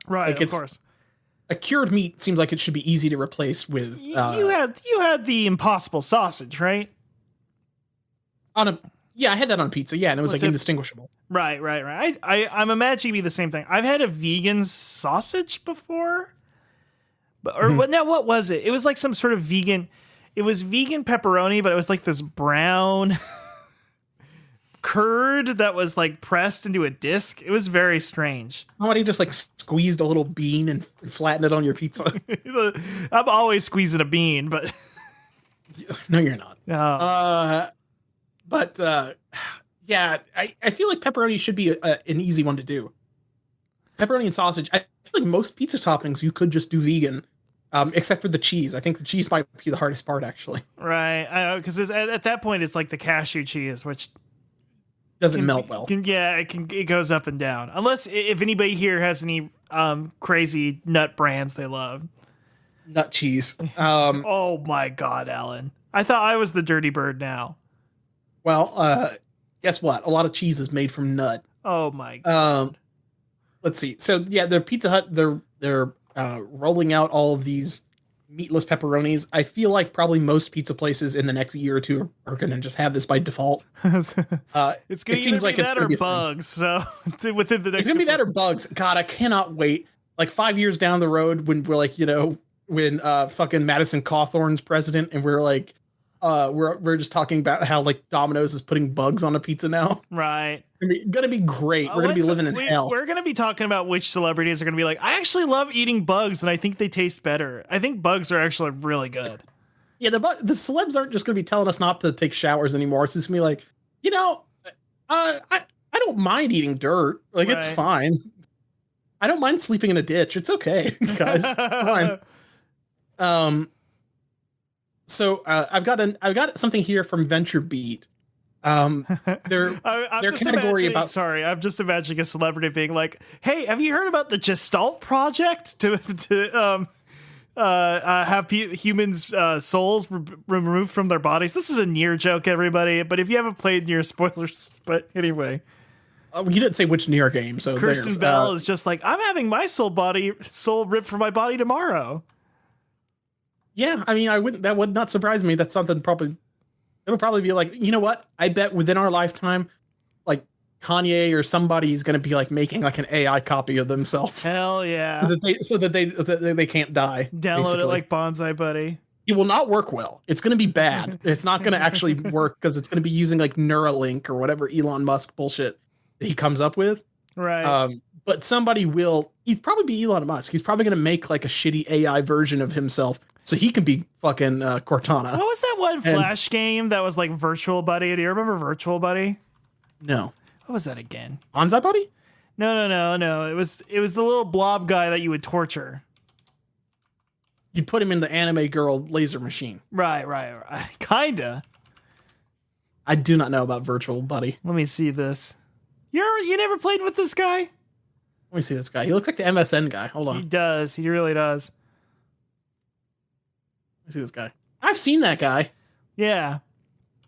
Right, like of course. A cured meat seems like it should be easy to replace with. You had the Impossible sausage, right? Yeah, I had that on pizza. Yeah, and it was like indistinguishable. Right. I'm imagining it be the same thing. I've had a vegan sausage before, but what was it? It was like some sort of vegan. it was vegan pepperoni, but it was like this brown curd that was like pressed into a disc. It was very strange. Somebody just like squeezed a little bean and flattened it on your pizza. I'm always squeezing a bean, but No, you're not. oh. Yeah, I feel like pepperoni should be an easy one to do. Pepperoni and sausage. I feel like most pizza toppings you could just do vegan, except for the cheese. I think the cheese might be the hardest part, actually. Right, because at that point it's like the cashew cheese, which Doesn't melt well. It goes up and down. Unless if anybody here has any crazy nut brands they love. Nut cheese. Oh my God, Alan! I thought I was the dirty bird now. Well, guess what? A lot of cheese is made from nut. Oh my God. Let's see. So yeah, the Pizza Hut, they're rolling out all of these meatless pepperonis. I feel like probably most pizza places in the next year or two are going to just have this by default. It's going to either be that or bugs. So within the next, it's going to be that or bugs. God, I cannot wait. Like 5 years down the road, when we're like, when fucking Madison Cawthorn's president, and we're like, we're just talking about how like Domino's is putting bugs on a pizza now. Right. It's gonna be great. We're gonna be living in hell. We're gonna be talking about which celebrities are gonna be like, I actually love eating bugs and I think they taste better. I think bugs are actually really good. Yeah, the celebs aren't just gonna be telling us not to take showers anymore. It's just gonna be like, I don't mind eating dirt. Like It's fine. I don't mind sleeping in a ditch. It's okay, guys. Fine. So I've got something here from VentureBeat. Their category about. Sorry, I'm just imagining a celebrity being like, "Hey, have you heard about the Gestalt project to have humans' souls removed from their bodies?" This is a Nier joke, everybody. But if you haven't played Nier, spoilers. But anyway, you didn't say which Nier game, so Kirsten Bell is just like, "I'm having my soul ripped from my body tomorrow." Yeah, I mean, that would not surprise me. That's something it'll probably be like, you know what? I bet within our lifetime, like Kanye or somebody's going to be like making like an AI copy of themselves. Hell yeah. So that they can't die. Download basically. it like Bonsai Buddy. It will not work well. It's going to be bad. It's not going to actually work because it's going to be using like Neuralink or whatever Elon Musk bullshit that he comes up with. Right. But somebody will, he'd probably be Elon Musk. He's probably going to make like a shitty AI version of himself so he can be fucking Cortana. What was that one Flash game that was like Virtual Buddy? Do you remember Virtual Buddy? No. What was that again? Bonsai Buddy? No. It was the little blob guy that you would torture. You'd put him in the anime girl laser machine. Right. Kinda. I do not know about Virtual Buddy. Let me see this. You never played with this guy? Let me see this guy. He looks like the MSN guy. Hold on. He does. He really does. Let me see this guy. I've seen that guy. Yeah.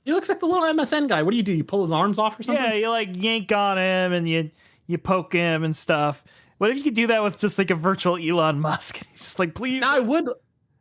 He looks like the little MSN guy. What do? You pull his arms off or something? Yeah, you like yank on him and you poke him and stuff. What if you could do that with just like a virtual Elon Musk? He's just like, please. Now,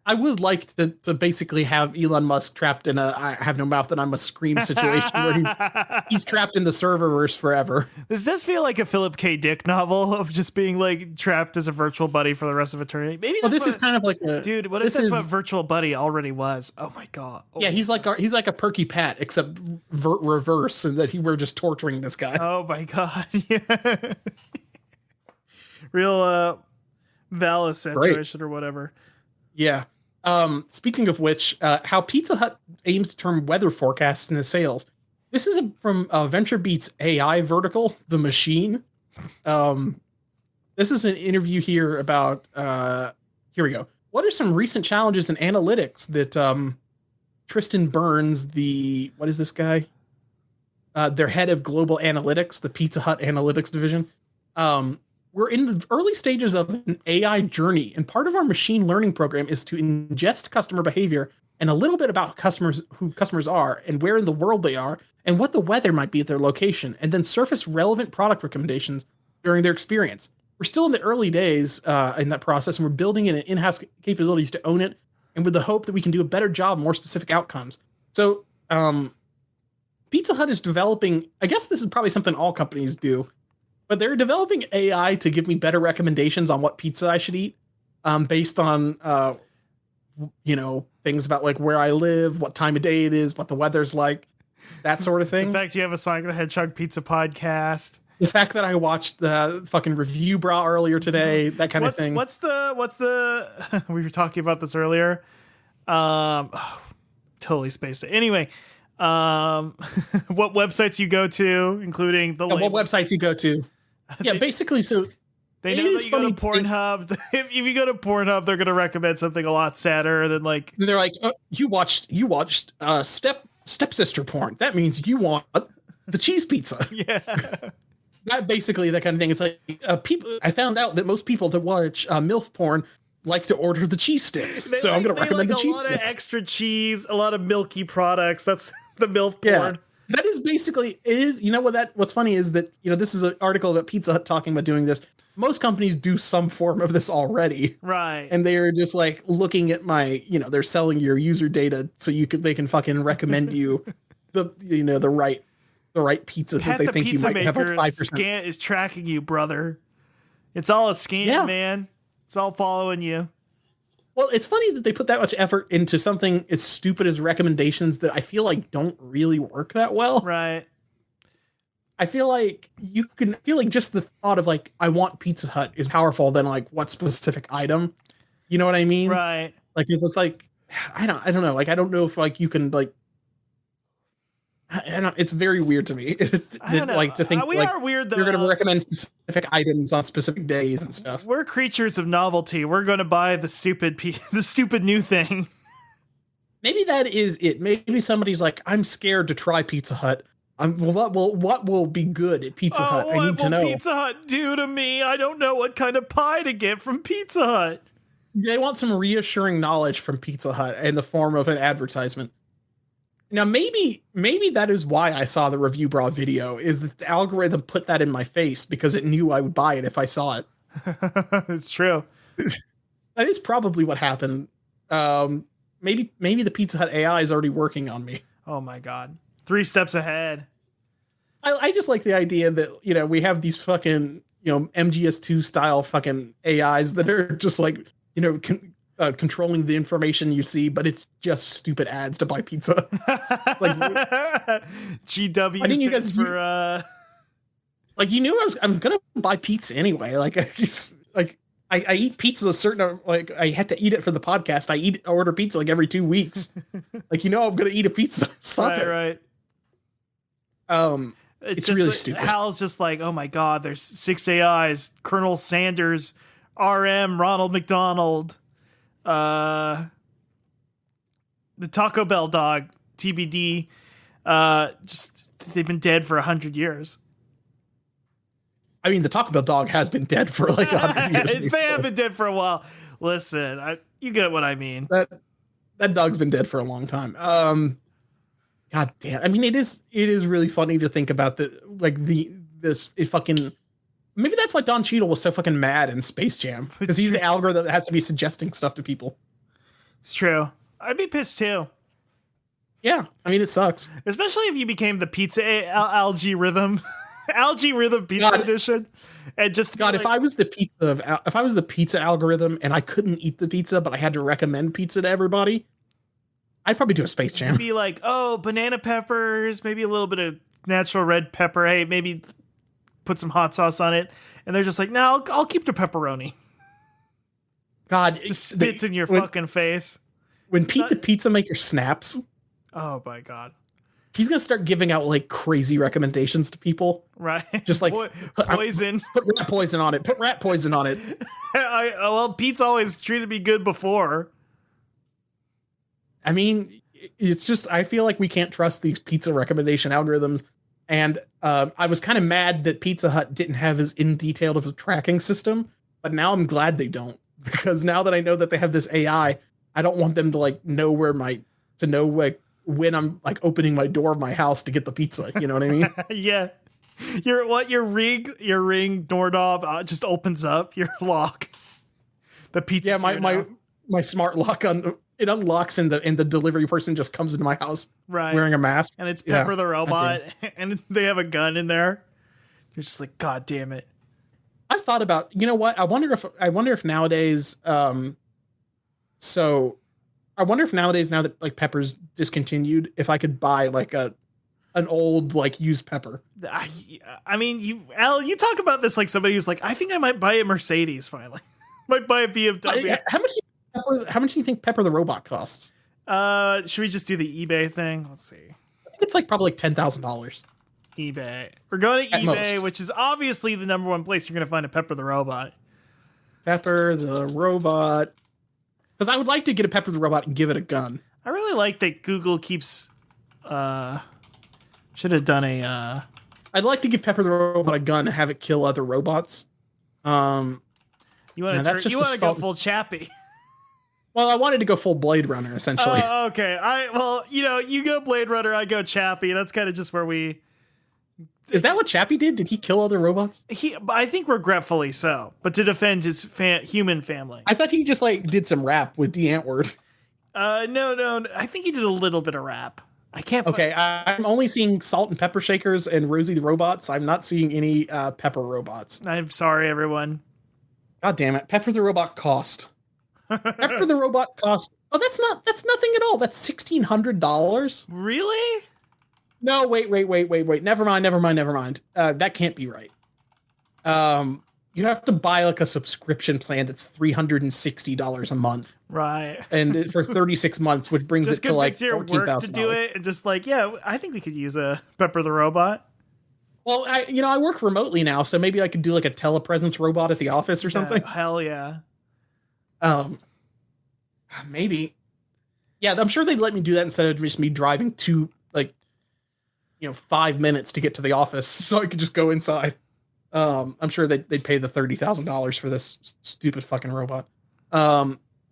I would like to basically have Elon Musk trapped in a I have no mouth and I must scream situation where he's trapped in the serververse forever. This does feel like a Philip K. Dick novel of just being like trapped as a virtual buddy for the rest of eternity. Maybe this is kind of like dude. What if that's what virtual buddy already was? Oh my God. Oh. Yeah, he's like a Perky Pat except reverse, and that we're just torturing this guy. Oh my God. Yeah. Real Valis saturation or whatever. Yeah. Speaking of which, how Pizza Hut aims to turn weather forecasts into sales. This is from VentureBeat's AI vertical, The Machine. This is an interview here about, here we go. What are some recent challenges in analytics that Tristan Burns, what is this guy? Their head of global analytics, the Pizza Hut analytics division. We're in the early stages of an AI journey, and part of our machine learning program is to ingest customer behavior and a little bit about who customers are and where in the world they are and what the weather might be at their location, and then surface relevant product recommendations during their experience. We're still in the early days in that process, and we're building in in-house capabilities to own it, and with the hope that we can do a better job, more specific outcomes. So Pizza Hut is developing, I guess this is probably something all companies do, but they're developing AI to give me better recommendations on what pizza I should eat, based on things about like where I live, what time of day it is, what the weather's like, that sort of thing. In fact, you have a Sonic the Hedgehog pizza podcast. The fact that I watched the fucking review bra earlier today, that kind of thing. What's the we were talking about this earlier. Totally spaced it. Anyway, what websites you go to, including the what websites you go to. Yeah, basically, so they know that you go to Pornhub. If you go to Pornhub, they're going to recommend something a lot sadder than like. They're like, you watched stepsister porn. That means you want the cheese pizza. Yeah. That basically that kind of thing. It's like people. I found out that most people that watch MILF porn like to order the cheese sticks. So I'm going to recommend the cheese sticks. A lot of extra cheese, a lot of milky products. That's the MILF porn. That is basically what's funny is that, this is an article about Pizza Hut talking about doing this. Most companies do some form of this already. Right. And they're just like looking at they're selling your user data so they can fucking recommend you the right pizza that they think you might have like 5%. Scan is tracking you, brother. It's all a scan, man. It's all following you. Well, it's funny that they put that much effort into something as stupid as recommendations that I feel like don't really work that well. Right. I feel like just the thought of like, I want Pizza Hut is powerful than like what specific item. You know what I mean? Right. Like, it's like, I don't know. Like, I don't know if like you can like, it's very weird to me. I don't know. Like to think we are weird though. You're going to recommend specific items on specific days and stuff. We're creatures of novelty. We're going to buy the stupid new thing. Maybe that is it. Maybe somebody's like, I'm scared to try Pizza Hut. What will be good at Pizza Hut? I need to know. What will Pizza Hut do to me? I don't know what kind of pie to get from Pizza Hut. They want some reassuring knowledge from Pizza Hut in the form of an advertisement. Now, maybe that is why I saw the review bra video, is that the algorithm put that in my face because it knew I would buy it if I saw it. It's true. That is probably what happened. Maybe the Pizza Hut AI is already working on me. Oh my God. 3 steps ahead. I just like the idea that, we have these fucking, MGS2 style fucking AIs that are just like, controlling the information you see, but it's just stupid ads to buy pizza. Like GW stands for like, I'm gonna buy pizza anyway. Like I eat pizza a certain, like I had to eat it for the podcast. I order pizza like every 2 weeks. Like, I'm gonna eat a pizza. Stop it. Right. It's really stupid. Hal's just like, oh my God, there's 6 AIs, Colonel Sanders, RM, Ronald McDonald, the Taco Bell dog, TBD, they've been dead for 100 years. I mean, the Taco Bell dog has been dead for like 100 years. They have been dead for a while. Listen, you get what I mean. That dog's been dead for a long time. God damn. I mean, it is really funny to think about maybe that's why Don Cheadle was so fucking mad in Space Jam, because he's the algorithm that has to be suggesting stuff to people. It's true. I'd be pissed too. Yeah, I mean, it sucks, especially if you became the pizza algae rhythm pizza edition, and just if I was the pizza algorithm and I couldn't eat the pizza, but I had to recommend pizza to everybody, I'd probably do a Space Jam. You'd be like, oh, banana peppers, maybe a little bit of natural red pepper. Hey, maybe put some hot sauce on it. And they're just like, no, I'll keep the pepperoni. God, just spits in your fucking face. When Pete the Pizza Maker snaps. Oh my God. He's going to start giving out like crazy recommendations to people. Right. Just like poison. Put rat poison on it. Put rat poison on it. Well, Pete's always treated me good before. I mean, it's just, I feel like we can't trust these pizza recommendation algorithms. And I was kind of mad that Pizza Hut didn't have as in detail of a tracking system, but now I'm glad they don't, because now that I know that they have this AI, I don't want them to like know when I'm like opening my door of my house to get the pizza. You know what I mean? Yeah. Your ring doorknob just opens up your lock. The pizza. Yeah, my smart lock it unlocks and the delivery person just comes into my house wearing a mask. And it's Pepper the robot and they have a gun in there. You're just like, God damn it. I thought about, you know what? I wonder if nowadays, so I wonder if nowadays, now that like Pepper's discontinued, if I could buy like an old like used Pepper. I mean, you talk about this like somebody who's like, I think I might buy a Mercedes finally. Might buy a BMW. How much do you think Pepper the robot costs? Should we just do the eBay thing? Let's see. I think it's like probably like $10,000. eBay. We're going to At eBay, most. which is obviously the number one place you're going to find a Pepper the Robot. Pepper the robot. Because I would like to get a Pepper the robot and give it a gun. I really like that Google keeps. Should have done a. I'd like to give Pepper the robot a gun and have it kill other robots. You want to go full Chappie? Well, I wanted to go full Blade Runner essentially. Oh, okay. You go Blade Runner, I go Chappie. That's kind of just where we. Is that what Chappie did? Did he kill other robots? I think regretfully so, but to defend his human family. I thought he just like did some rap with the Antwoord. No. I think he did a little bit of rap. I can't. Okay, I'm only seeing Salt and Pepper Shakers and Rosie the Robots. I'm not seeing any Pepper robots. I'm sorry, everyone. God damn it! Pepper the robot cost. Pepper the robot cost. Oh, that's nothing at all. That's $1,600. Really? No, wait. Never mind. That can't be right. You have to buy like a subscription plan that's $360 a month. Right. And for 36 months, which brings it to like $14,000 to do it, and just like, yeah, I think we could use a Pepper the Robot. Well, I work remotely now, so maybe I could do like a telepresence robot at the office or something. Hell yeah. Maybe. Yeah, I'm sure they'd let me do that instead of just me driving 5 minutes to get to the office, so I could just go inside. I'm sure they'd pay the $30,000 for this stupid fucking robot.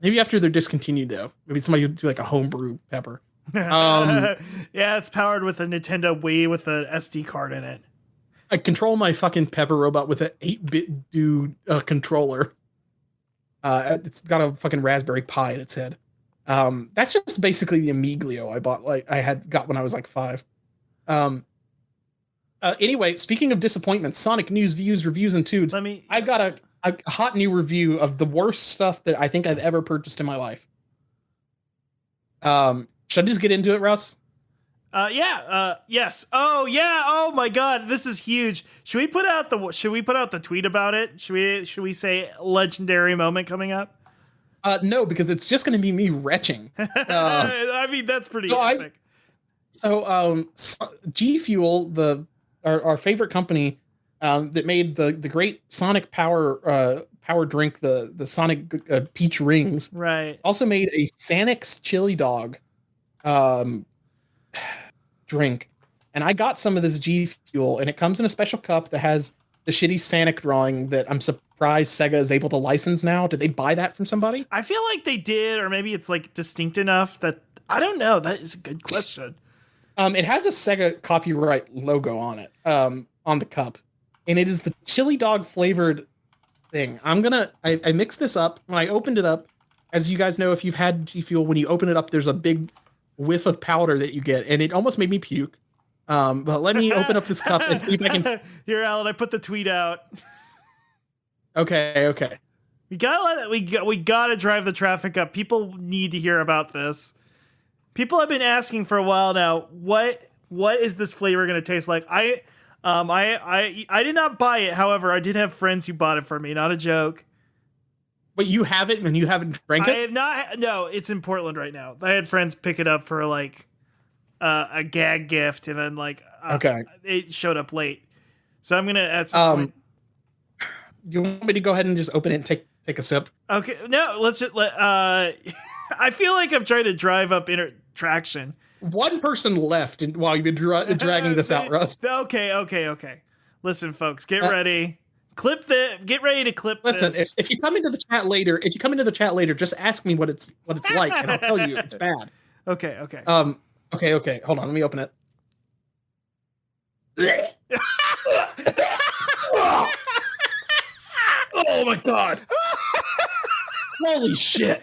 Maybe after they're discontinued, though. Maybe somebody would do like a homebrew Pepper. Yeah, it's powered with a Nintendo Wii with an SD card in it. I control my fucking Pepper robot with an 8-bit dude controller. It's got a fucking Raspberry Pi in its head. That's just basically the Amiglio I got when I was like 5. Anyway, speaking of disappointments, Sonic news, views, reviews, and tunes. I got a hot new review of the worst stuff that I think I've ever purchased in my life. Should I just get into it, Russ? Yes. Oh yeah. Oh my God, this is huge. Should we put out the tweet about it? Should we say legendary moment coming up? No, because it's just going to be me retching. I mean, that's pretty epic. G Fuel, our favorite company, that made the great Sonic power drink, the Sonic Peach Rings, right? Also made a Sanix chili dog drink, and I got some of this G Fuel, and it comes in a special cup that has the shitty Sonic drawing that I'm surprised Sega is able to license now. Did they buy that from somebody? I feel like they did, or maybe it's like distinct enough that I don't know. That is a good question. It has a Sega copyright logo on it, on the cup, and it is the chili dog flavored thing. I mixed this up. When I opened it up, as you guys know, if you've had G Fuel, when you open it up, there's a big whiff of powder that you get, and it almost made me puke. But let me open up this cup and see if I can. Here, Alan, I put the tweet out. Okay. We gotta drive the traffic up. People need to hear about this. People have been asking for a while now. What is this flavor going to taste like? I did not buy it. However, I did have friends who bought it for me. Not a joke. But you have it and you haven't drank it? I have not. No, it's in Portland right now. I had friends pick it up for like a gag gift, and then it showed up late. So I'm gonna at some point. You want me to go ahead and just open it and take a sip? Okay, no, let's just I feel like I'm trying to drive up traction. One person left while you've been dragging this out, Russ. Okay. Listen, folks, get ready. Get ready to clip this. Listen, if you come into the chat later, just ask me what it's like, and I'll tell you it's bad. Okay. Okay. Hold on, let me open it. Oh my God! Holy shit!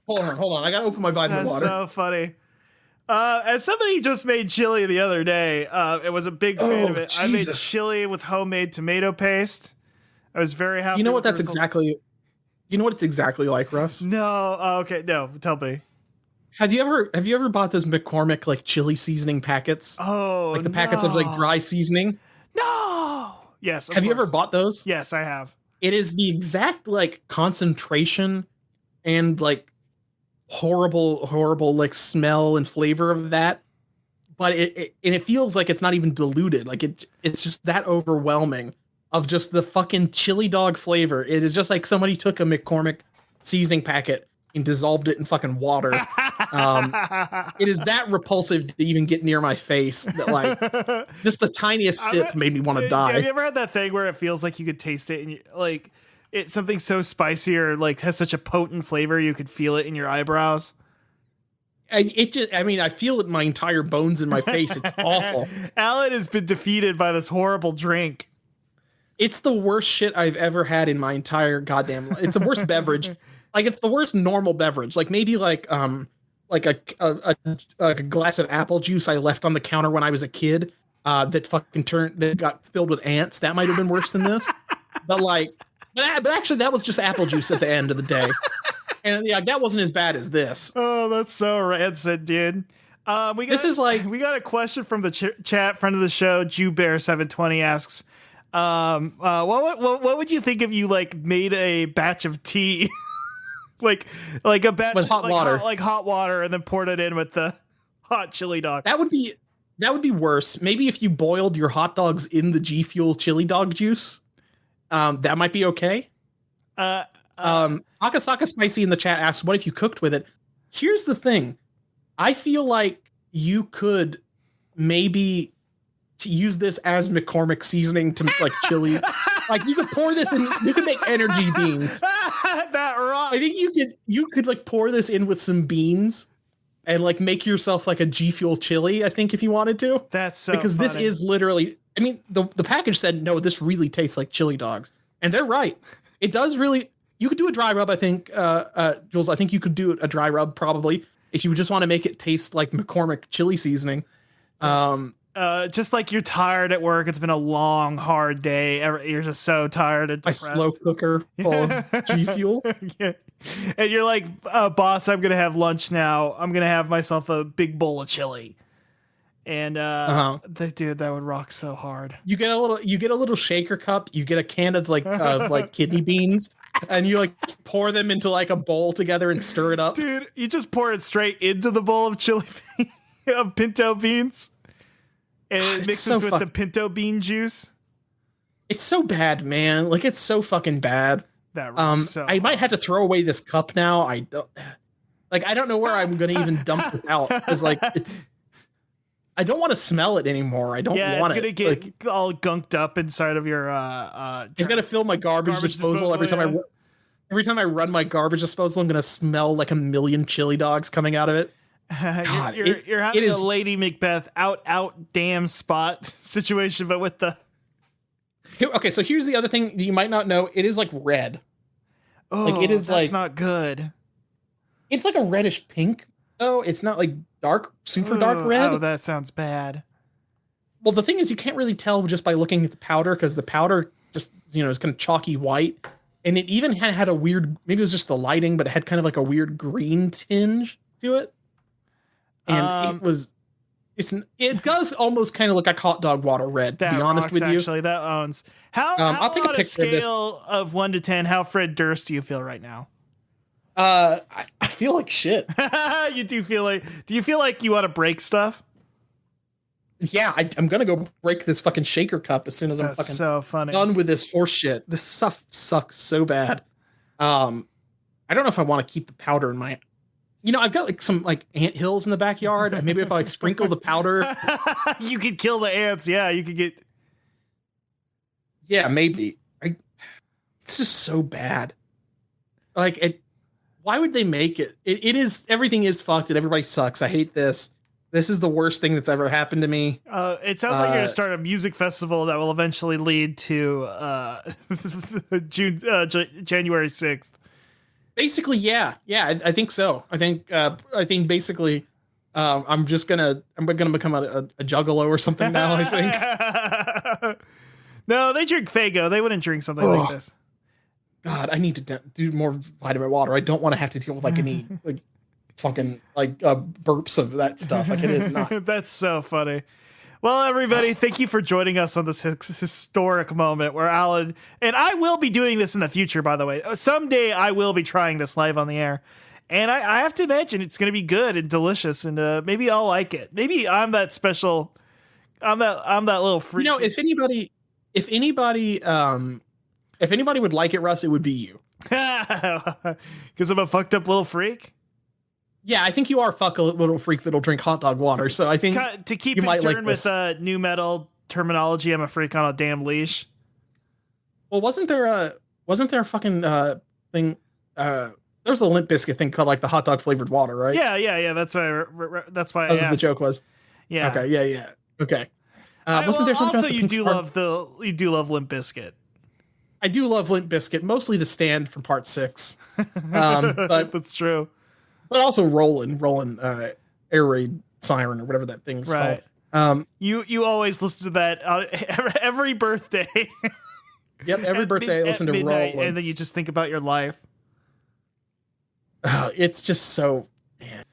Hold on. I gotta open my vitamin water. That's so funny. As somebody who just made chili the other day, it was a big fan of it. Jesus. I made chili with homemade tomato paste. I was very happy. You know what? That's exactly You know what it's exactly like, Russ? No. Oh, okay. No, tell me. Have you ever bought those McCormick like chili seasoning packets? Oh, Like the packets of like dry seasoning? No. Yes. Have you ever bought those? Yes, I have. It is the exact like concentration and like horrible like smell and flavor of that. But it feels like it's not even diluted. Like it's just that overwhelming of just the fucking chili dog flavor. It is just like somebody took a McCormick seasoning packet and dissolved it in fucking water. It is that repulsive to even get near my face that like just the tiniest sip made me want to die. Have you ever had that thing where it feels like you could taste it and like it's something so spicy or like has such a potent flavor you could feel it in your eyebrows? I feel it in my entire bones in my face. It's awful. Alan has been defeated by this horrible drink. It's the worst shit I've ever had in my entire goddamn life. It's the worst beverage. Like it's the worst normal beverage. Like maybe like a glass of apple juice I left on the counter when I was a kid that got filled with ants. That might have been worse than this. But actually that was just apple juice at the end of the day. And yeah, that wasn't as bad as this. Oh, that's so rancid, dude. We got a question from the chat. Friend of the show, JewBear720 asks, what would you think if you like made a batch of tea, like a batch with hot water, like hot water, and then poured it in with the hot chili dog? That would be worse. Maybe if you boiled your hot dogs in the G Fuel chili dog juice, that might be okay. Akasaka Spicy in the chat asks, what if you cooked with it? Here's the thing. I feel like you could maybe use this as McCormick seasoning to like chili. Like you could pour this in, you could make energy beans. That rocks. I think you could like pour this in with some beans and like make yourself like a G Fuel chili, I think, if you wanted to. That's so because funny. This is literally, I mean, the package said, no, this really tastes like chili dogs. And they're right. It does really. You could do a dry rub, I think, Jules. I think you could do a dry rub probably if you just want to make it taste like McCormick chili seasoning. Just like you're tired at work. It's been a long, hard day. You're just so tired and depressed. My slow cooker full of G Fuel. Yeah. And you're like, boss, I'm going to have lunch now. I'm going to have myself a big bowl of chili. And dude, that would rock so hard. You get a little shaker cup. You get a can of like kidney beans. And you like pour them into like a bowl together and stir it up. Dude, you just pour it straight into the bowl of chili of pinto beans. And it mixes with the pinto bean juice. It's so bad, man. Like it's so fucking bad. That I might have to throw away this cup now. I don't know where I'm gonna even dump this out. Because like I don't want to smell it anymore. I don't want it. It's gonna get all gunked up inside of your it's gonna fill my garbage disposal every time I run my garbage disposal. I'm gonna smell like a million chili dogs coming out of it. God, you're having a Lady Macbeth out damn spot situation, but with the okay. So here's the other thing that you might not know. It is like red. Oh, like it is that's not good. It's like a reddish pink. Oh, it's not like super dark red. Oh, that sounds bad. Well, the thing is, you can't really tell just by looking at the powder because the powder just, is kind of chalky white. And it even had a weird, maybe it was just the lighting, but it had kind of like a weird green tinge to it. And it does almost kind of look like hot dog water red, to be honest with you. Actually, that owns. How I'll take a picture of this. Scale of 1 to 10, how Fred Durst do you feel right now? I feel like shit. You do you feel like you want to break stuff? Yeah, I'm gonna go break this fucking shaker cup as soon as I'm fucking so funny. Done with this horse shit. This stuff sucks so bad. I don't know if I want to keep the powder in my. I've got like some like ant hills in the backyard. Maybe if I like sprinkle the powder, you could kill the ants. Yeah, you could get. Yeah, maybe. It's just so bad. Like it. Why would they make it? It is, everything is fucked and everybody sucks. I hate this. This is the worst thing that's ever happened to me. It sounds like you're going to start a music festival that will eventually lead to January 6th. Basically, yeah. Yeah, I think so. I think basically I'm going to become a juggalo or something now, I think. No, they drink Faygo. They wouldn't drink something like this. God, I need to do more vitamin water. I don't want to have to deal with like any like fucking like burps of that stuff. Like it is not. That's so funny. Well, everybody, thank you for joining us on this historic moment where Alan, and I will be doing this in the future, by the way. Someday I will be trying this live on the air. And I have to imagine it's going to be good and delicious, and maybe I'll like it. Maybe I'm that special. I'm that little freak. You know, if anybody would like it, Russ, it would be you. Because I'm a fucked up little freak. Yeah, I think you are a little freak that'll drink hot dog water. So I think to keep you in might turn like with new metal terminology, I'm a freak on a damn leash. Well, wasn't there a fucking thing? There was a Limp Bizkit thing called like the hot dog flavored water, right? Yeah. That's why. That was the joke was. Yeah. Okay. Yeah. Okay. Wasn't there something? Also, you do love Limp Bizkit. I do love Limp Bizkit, mostly the stand from Part 6. But that's true. But also Rollin, Air Raid Siren or whatever that thing's right. called. You always listen to that every birthday. Yep, every birthday I listen to Rollin. And then you just think about your life. It's just so, man.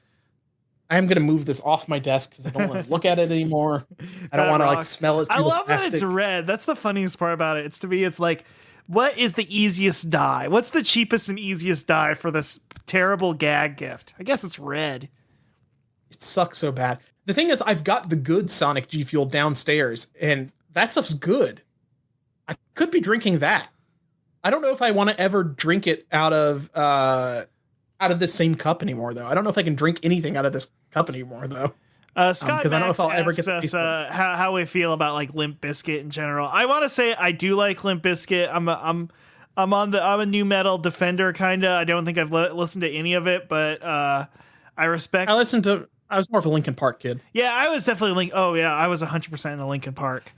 I'm going to move this off my desk because I don't want to look at it anymore. I don't want to like smell it. I love that it's red. That's the funniest part about it. To me, it's like, what is the easiest dye? What's the cheapest and easiest dye for this terrible gag gift? I guess it's red. It sucks so bad. The thing is, I've got the good Sonic G Fuel downstairs, and that stuff's good. I could be drinking that. I don't know if I want to ever drink it out of this same cup anymore, though. I don't know if I can drink anything out of this cup anymore, though. Scott Max I don't know if I'll ever get us how we feel about like Limp Bizkit in general. I want to say I do like Limp Bizkit. I'm a new metal defender kinda. I don't think I've listened to any of it, but I respect. I was more of a Linkin Park kid. Yeah, I was definitely I was 100% in the Linkin Park.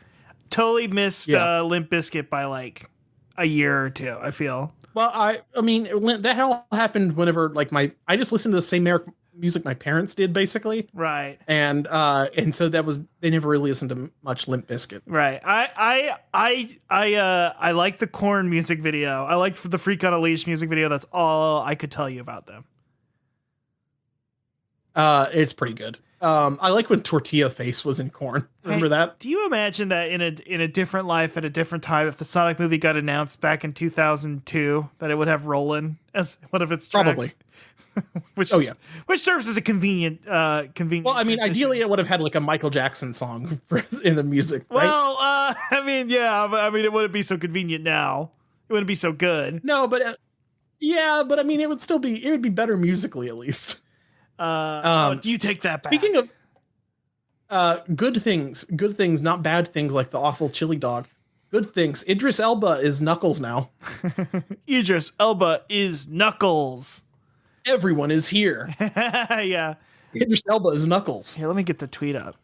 Totally missed Limp Bizkit by like a year or two, I feel. Well, I mean, that all happened whenever like I just listened to the same music my parents did, basically. Right. And so they never really listened to much Limp Bizkit. Right. I like the Korn music video. I like the Freak on a Leash music video. That's all I could tell you about them. It's pretty good. I like when Tortilla Face was in Korn. Remember that? Do you imagine that in a different life at a different time, if the Sonic movie got announced back in 2002, that it would have Rollin as one of its tracks? Probably. Which serves as a convenient. Well, I mean, ideally, it would have had like a Michael Jackson song in the music. Right? Well, I mean, it wouldn't be so convenient now. It wouldn't be so good. No, but but I mean, it would be better musically at least. Do you take that back? Speaking of good things, not bad things like the awful chili dog. Good things. Idris Elba is Knuckles now. Idris Elba is Knuckles. Everyone is here. Yeah. Idris Elba is Knuckles. Here, let me get the tweet up.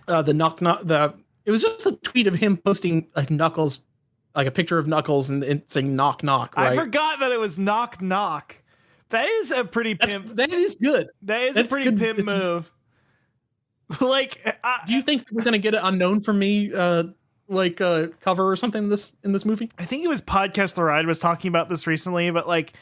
It was just a tweet of him posting like Knuckles, like a picture of Knuckles and saying knock knock. Right? I forgot that it was knock knock. That is a pretty pimp. That is good. That's a pretty good. Pimp move. Like, do you think we're gonna get an Unknown for Me cover or something in this movie? I think it was Podcast The Ride was talking about this recently, but like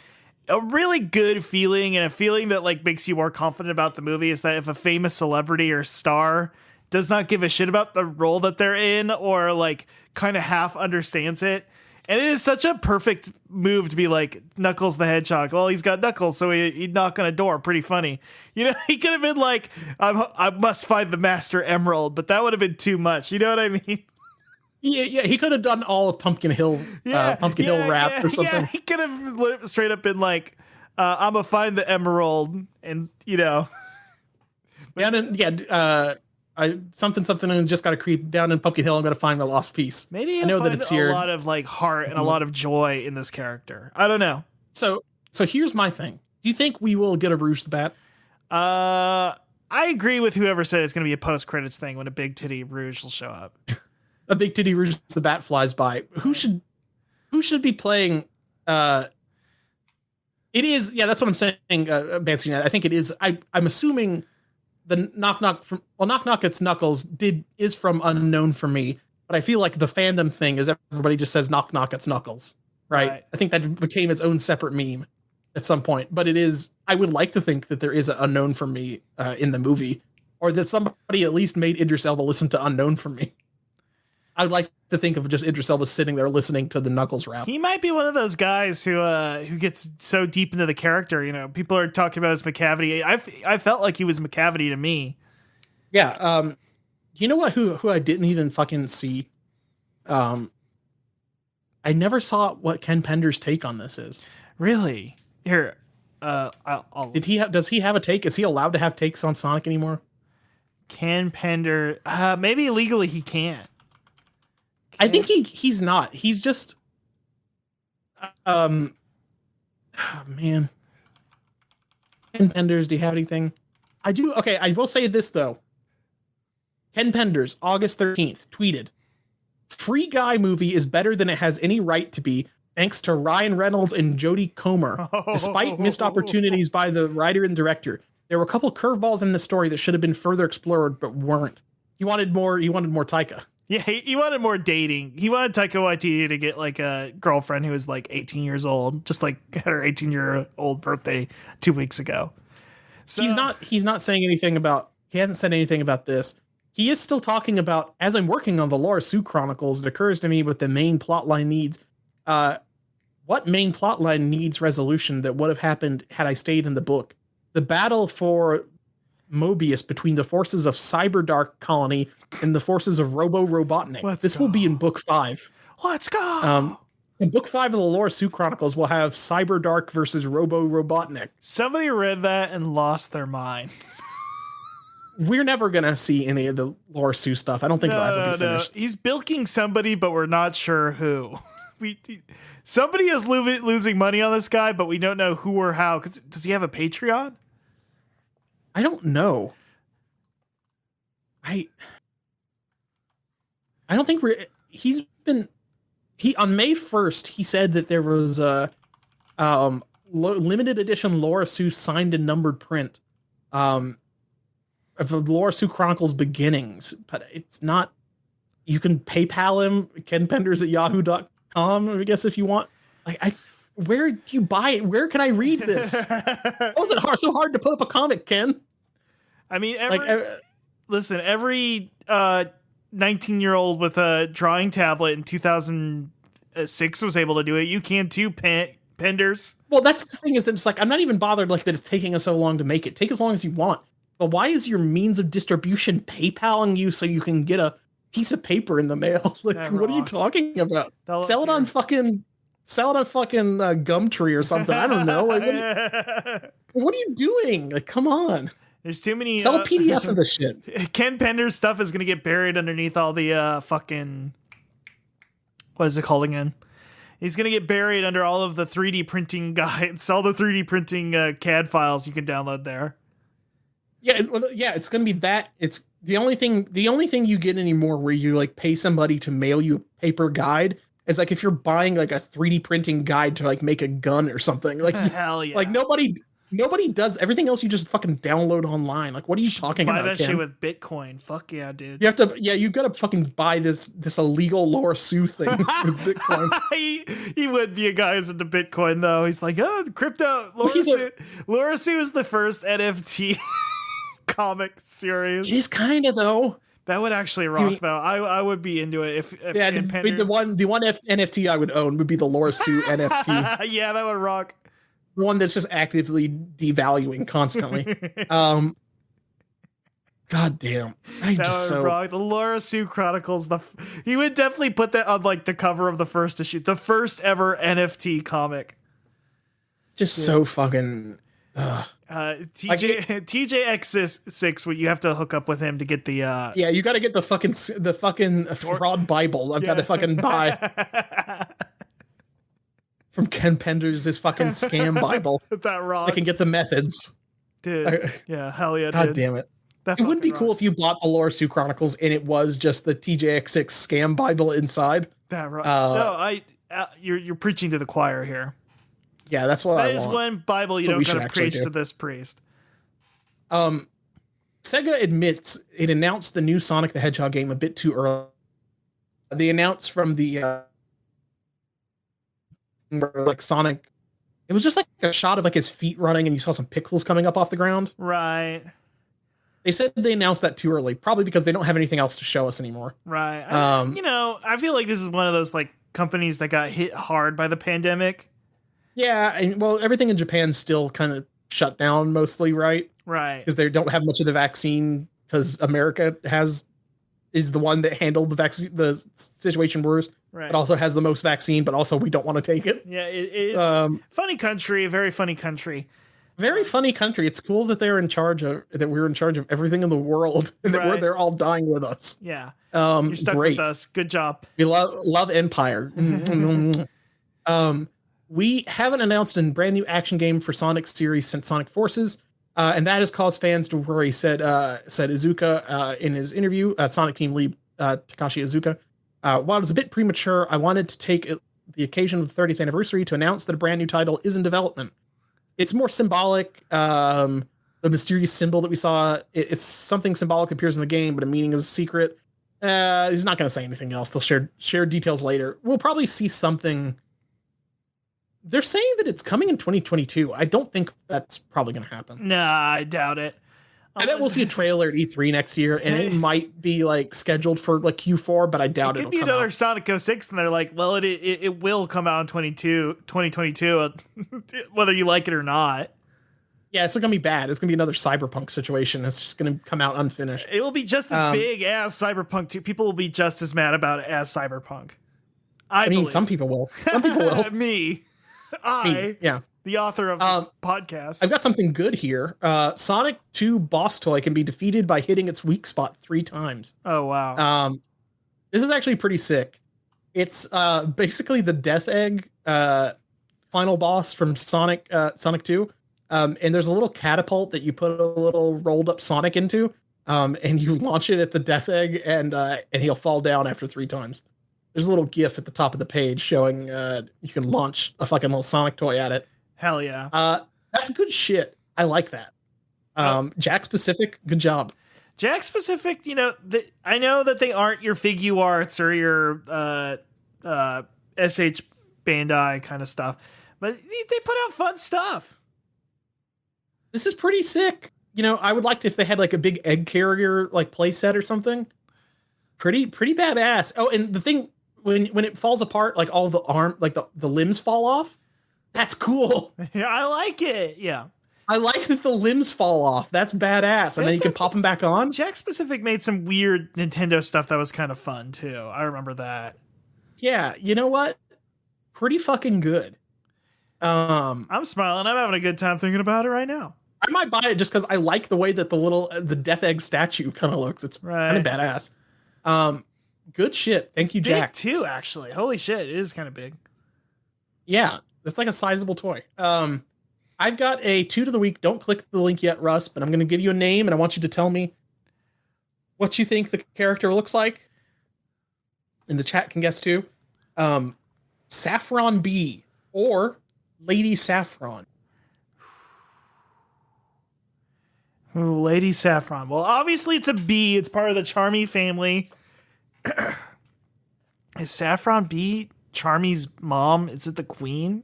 a really good feeling and a feeling that like makes you more confident about the movie is that if a famous celebrity or star does not give a shit about the role that they're in or like kind of half understands it. And it is such a perfect move to be like Knuckles the Hedgehog. Well, he's got Knuckles, so he'd knock on a door. Pretty funny. You know, he could have been like, I must find the Master Emerald, but that would have been too much. You know what I mean? Yeah, he could have done all of Pumpkin Hill rap or something. Yeah, he could have straight up been like, I'm going to find the Emerald, and, you know. Something and just got to creep down in Pumpkin Hill. I'm going to find the lost piece. Maybe I know that it's here. A lot of like heart and a lot of joy in this character. I don't know. So here's my thing. Do you think we will get a Rouge the Bat? I agree with whoever said it's going to be a post-credits thing when a big titty Rouge will show up. A big titty Rouge the Bat flies by. Who should be playing? It is. Yeah, that's what I'm saying. Bancy, I think it is. I'm assuming. The knock knock it's Knuckles is from Unknown for Me. But I feel like the fandom thing is everybody just says knock knock, it's Knuckles, right? I think that became its own separate meme at some point. But it is, I would like to think that there is an Unknown for Me in the movie, or that somebody at least made Idris Elba listen to Unknown for Me. I would like to think of just Idris Elba sitting there listening to the Knuckles rap. He might be one of those guys who gets so deep into the character. You know, people are talking about his McCavity. I felt like he was McCavity to me. Yeah. You know what? Who I didn't even fucking see. I never saw what Ken Penders' take on this is. Really? Here, Does he have a take? Is he allowed to have takes on Sonic anymore? Ken Pender, maybe legally he can't. I think he's not. He's just, oh man. Ken Penders, do you have anything? I do. Okay, I will say this though. Ken Penders, August 13th, tweeted, "Free Guy movie is better than it has any right to be, thanks to Ryan Reynolds and Jodie Comer. Despite missed opportunities by the writer and director, there were a couple curveballs in the story that should have been further explored, but weren't." He wanted more Taika. Yeah, he wanted more dating. He wanted Taika Waititi to get like a girlfriend who was like 18 years old, just like had her 18-year-old birthday 2 weeks ago. So he's not saying anything about, he hasn't said anything about this. He is still talking about, as I'm working on the Laura Sue Chronicles, it occurs to me what the main plotline needs. What main plotline needs resolution that would have happened had I stayed in the book? The battle for Mobius between the forces of Cyberdark Colony and the forces of Robo Robotnik. This will be in book 5. Let's go. In book 5 of the Laura Sue Chronicles, we'll have Cyberdark versus Robo Robotnik. Somebody read that and lost their mind. We're never gonna see any of the Laura Sue stuff. I don't think it'll ever be finished. He's bilking somebody, but we're not sure who. Somebody is losing money on this guy, but we don't know who or how. Does he have a Patreon? I don't know. I don't think on May 1st, he said that there was a limited edition Laura Sue signed and numbered print of the Laura Sue Chronicles beginnings, but it's not, you can PayPal him, kenpenders@yahoo.com, I guess, if you want. Where do you buy it? Where can I read this? Why was it so hard to put up a comic, Ken? I mean, listen, every 19-year-old with a drawing tablet in 2006 was able to do it. You can too, Penders. Well, that's the thing, is that it's like, I'm not even bothered like that it's taking us so long to make it. Take as long as you want. But why is your means of distribution PayPaling you so you can get a piece of paper in the mail? Like, what are you talking about? Sell it on fucking Gumtree or something. I don't know. Like, what are you doing? Like, come on. There's too many. Sell a PDF of this shit. Ken Penders stuff is going to get buried underneath all the fucking. What is it called again? He's going to get buried under all of the 3D printing guides, all the 3D printing CAD files you can download there. Yeah, it's going to be that. It's the only thing you get anymore where you like pay somebody to mail you a paper guide is like if you're buying like a 3D printing guide to like make a gun or something. Like, hell yeah. Like nobody does everything else. You just fucking download online. Like, what are you talking about? Buy that Ken? shit with Bitcoin. Fuck yeah, dude. You have to. Yeah, you gotta fucking buy this illegal Laura Sue thing with Bitcoin. he would be a guy who's into Bitcoin though. He's like, oh, crypto. Laura Sue is the first NFT comic series. It is kind of though. That would actually rock though. I would be into it if yeah. The one NFT I would own would be the Laura Sue NFT. Yeah, that would rock. One that's just actively devaluing constantly. God damn. The Laura Sue Chronicles. He would definitely put that on like the cover of the first issue, the first ever NFT comic. Just so fucking. TJX6, where you have to hook up with him to get the. Yeah, you got to get the fucking fraud Bible. I've got to fucking buy. From Ken Penders, this fucking scam Bible. That rocks. So I can get the methods. Dude. Yeah, hell yeah, God damn it. It would be cool if you bought the Laura Sue Chronicles and it was just the TJX6 scam Bible inside. That rocks. You're preaching to the choir here. Yeah, that's what I want. That is one Bible you don't gotta preach to this priest. Sega admits it announced the new Sonic the Hedgehog game a bit too early. they announced from the where, like Sonic, it was just like a shot of like his feet running, and you saw some pixels coming up off the ground. Right. They said they announced that too early, probably because they don't have anything else to show us anymore. Right. I feel like this is one of those like companies that got hit hard by the pandemic. Yeah, and well, everything in Japan's still kind of shut down mostly, right? Right. Because they don't have much of the vaccine, because America is the one that handled the situation worse, Right. but also has the most vaccine, but also we don't want to take it. Yeah, it is funny country, very funny country. Very funny country. It's cool that we're in charge of everything in the world, and that they're all dying with us. Yeah. You're stuck great. with us. Good job. We love Empire. We haven't announced a brand new action game for Sonic series since Sonic Forces, and that has caused fans to worry, said Iizuka in his interview, Sonic team lead Takashi Iizuka. While it's a bit premature, I wanted to take the occasion of the 30th anniversary to announce that a brand new title is in development. It's more symbolic. The mysterious symbol that we saw, it's something symbolic that appears in the game, but a meaning is a secret. He's not going to say anything else. They'll share details later. We'll probably see something. They're saying that it's coming in 2022. I don't think that's probably going to happen. Nah, I doubt it. I bet we'll see a trailer at E3 next year, and it might be like scheduled for like Q4, but I doubt it could be another Sonic 06, and they're like, well, it will come out in 2022, whether you like it or not. Yeah, it's not going to be bad. It's going to be another Cyberpunk situation. It's just going to come out unfinished. It will be just as big as Cyberpunk 2. People will be just as mad about it as Cyberpunk. I mean, some people will. Some people will. Me. Yeah. The author of this podcast. I've got something good here. Sonic 2 boss toy can be defeated by hitting its weak spot 3 times. Oh, wow. This is actually pretty sick. It's basically the Death Egg final boss from Sonic 2. And there's a little catapult that you put a little rolled up Sonic into, and you launch it at the Death Egg, and he'll fall down after 3 times. There's a little GIF at the top of the page showing you can launch a fucking little Sonic toy at it. Hell yeah. That's good shit. I like that. Jack Specific, good job. Jack Specific, I know that they aren't your Figure Arts or your SH Bandai kind of stuff, but they put out fun stuff. This is pretty sick. I would like to, if they had like a big egg carrier like playset or something. Pretty badass. Oh, and the thing when it falls apart, like all the arm, like the limbs fall off. That's cool. Yeah, I like it. Yeah. I like that the limbs fall off. That's badass. And then you can pop them back on. Jack Specific made some weird Nintendo stuff that was kind of fun too. I remember that. Yeah, you know what? Pretty fucking good. I'm smiling. I'm having a good time thinking about it right now. I might buy it just because I like the way that the Death Egg statue kind of looks. It's kind of badass. Good shit. Thank you, Jack. Big too, actually. Holy shit, it is kind of big. Yeah, it's like a sizable toy. I've got a 2 to the week. Don't click the link yet, Russ, but I'm going to give you a name, and I want you to tell me what you think the character looks like. And the chat can guess too. Saffron B or Lady Saffron. Ooh, Lady Saffron. Well, obviously it's a bee. It's part of the Charmy family. Is Saffron B Charmy's mom? Is it the queen?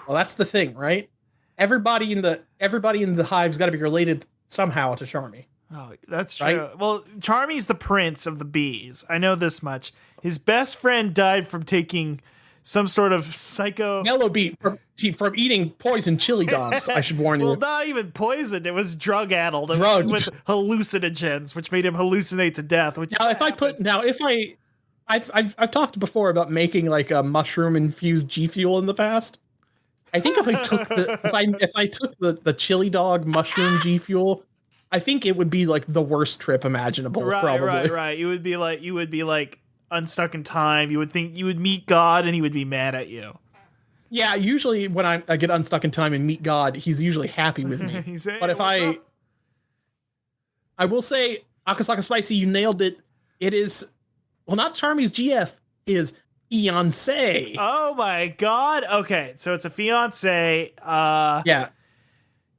Well, that's the thing, right? Everybody in the hive's got to be related somehow to Charmy. Oh, that's true. Right? Well, Charmy's the prince of the bees. I know this much. His best friend died from taking some sort of psycho... Yellow beet from eating poison chili dogs, I should warn you. Well, not even poisoned. It was drug-addled. Drugged. With hallucinogens, which made him hallucinate to death. I've talked before about making like a mushroom-infused G Fuel in the past. I think if I took the chili dog mushroom G Fuel, I think it would be like the worst trip imaginable. Right. You would be like unstuck in time. You would think you would meet God and he would be mad at you. Yeah, usually when I get unstuck in time and meet God, he's usually happy with me. But if I will say, Akasaka Spicy, you nailed it. It is, well, not Charmy's GF, is fiancé. Oh my God. Okay, so it's a fiancé. Yeah.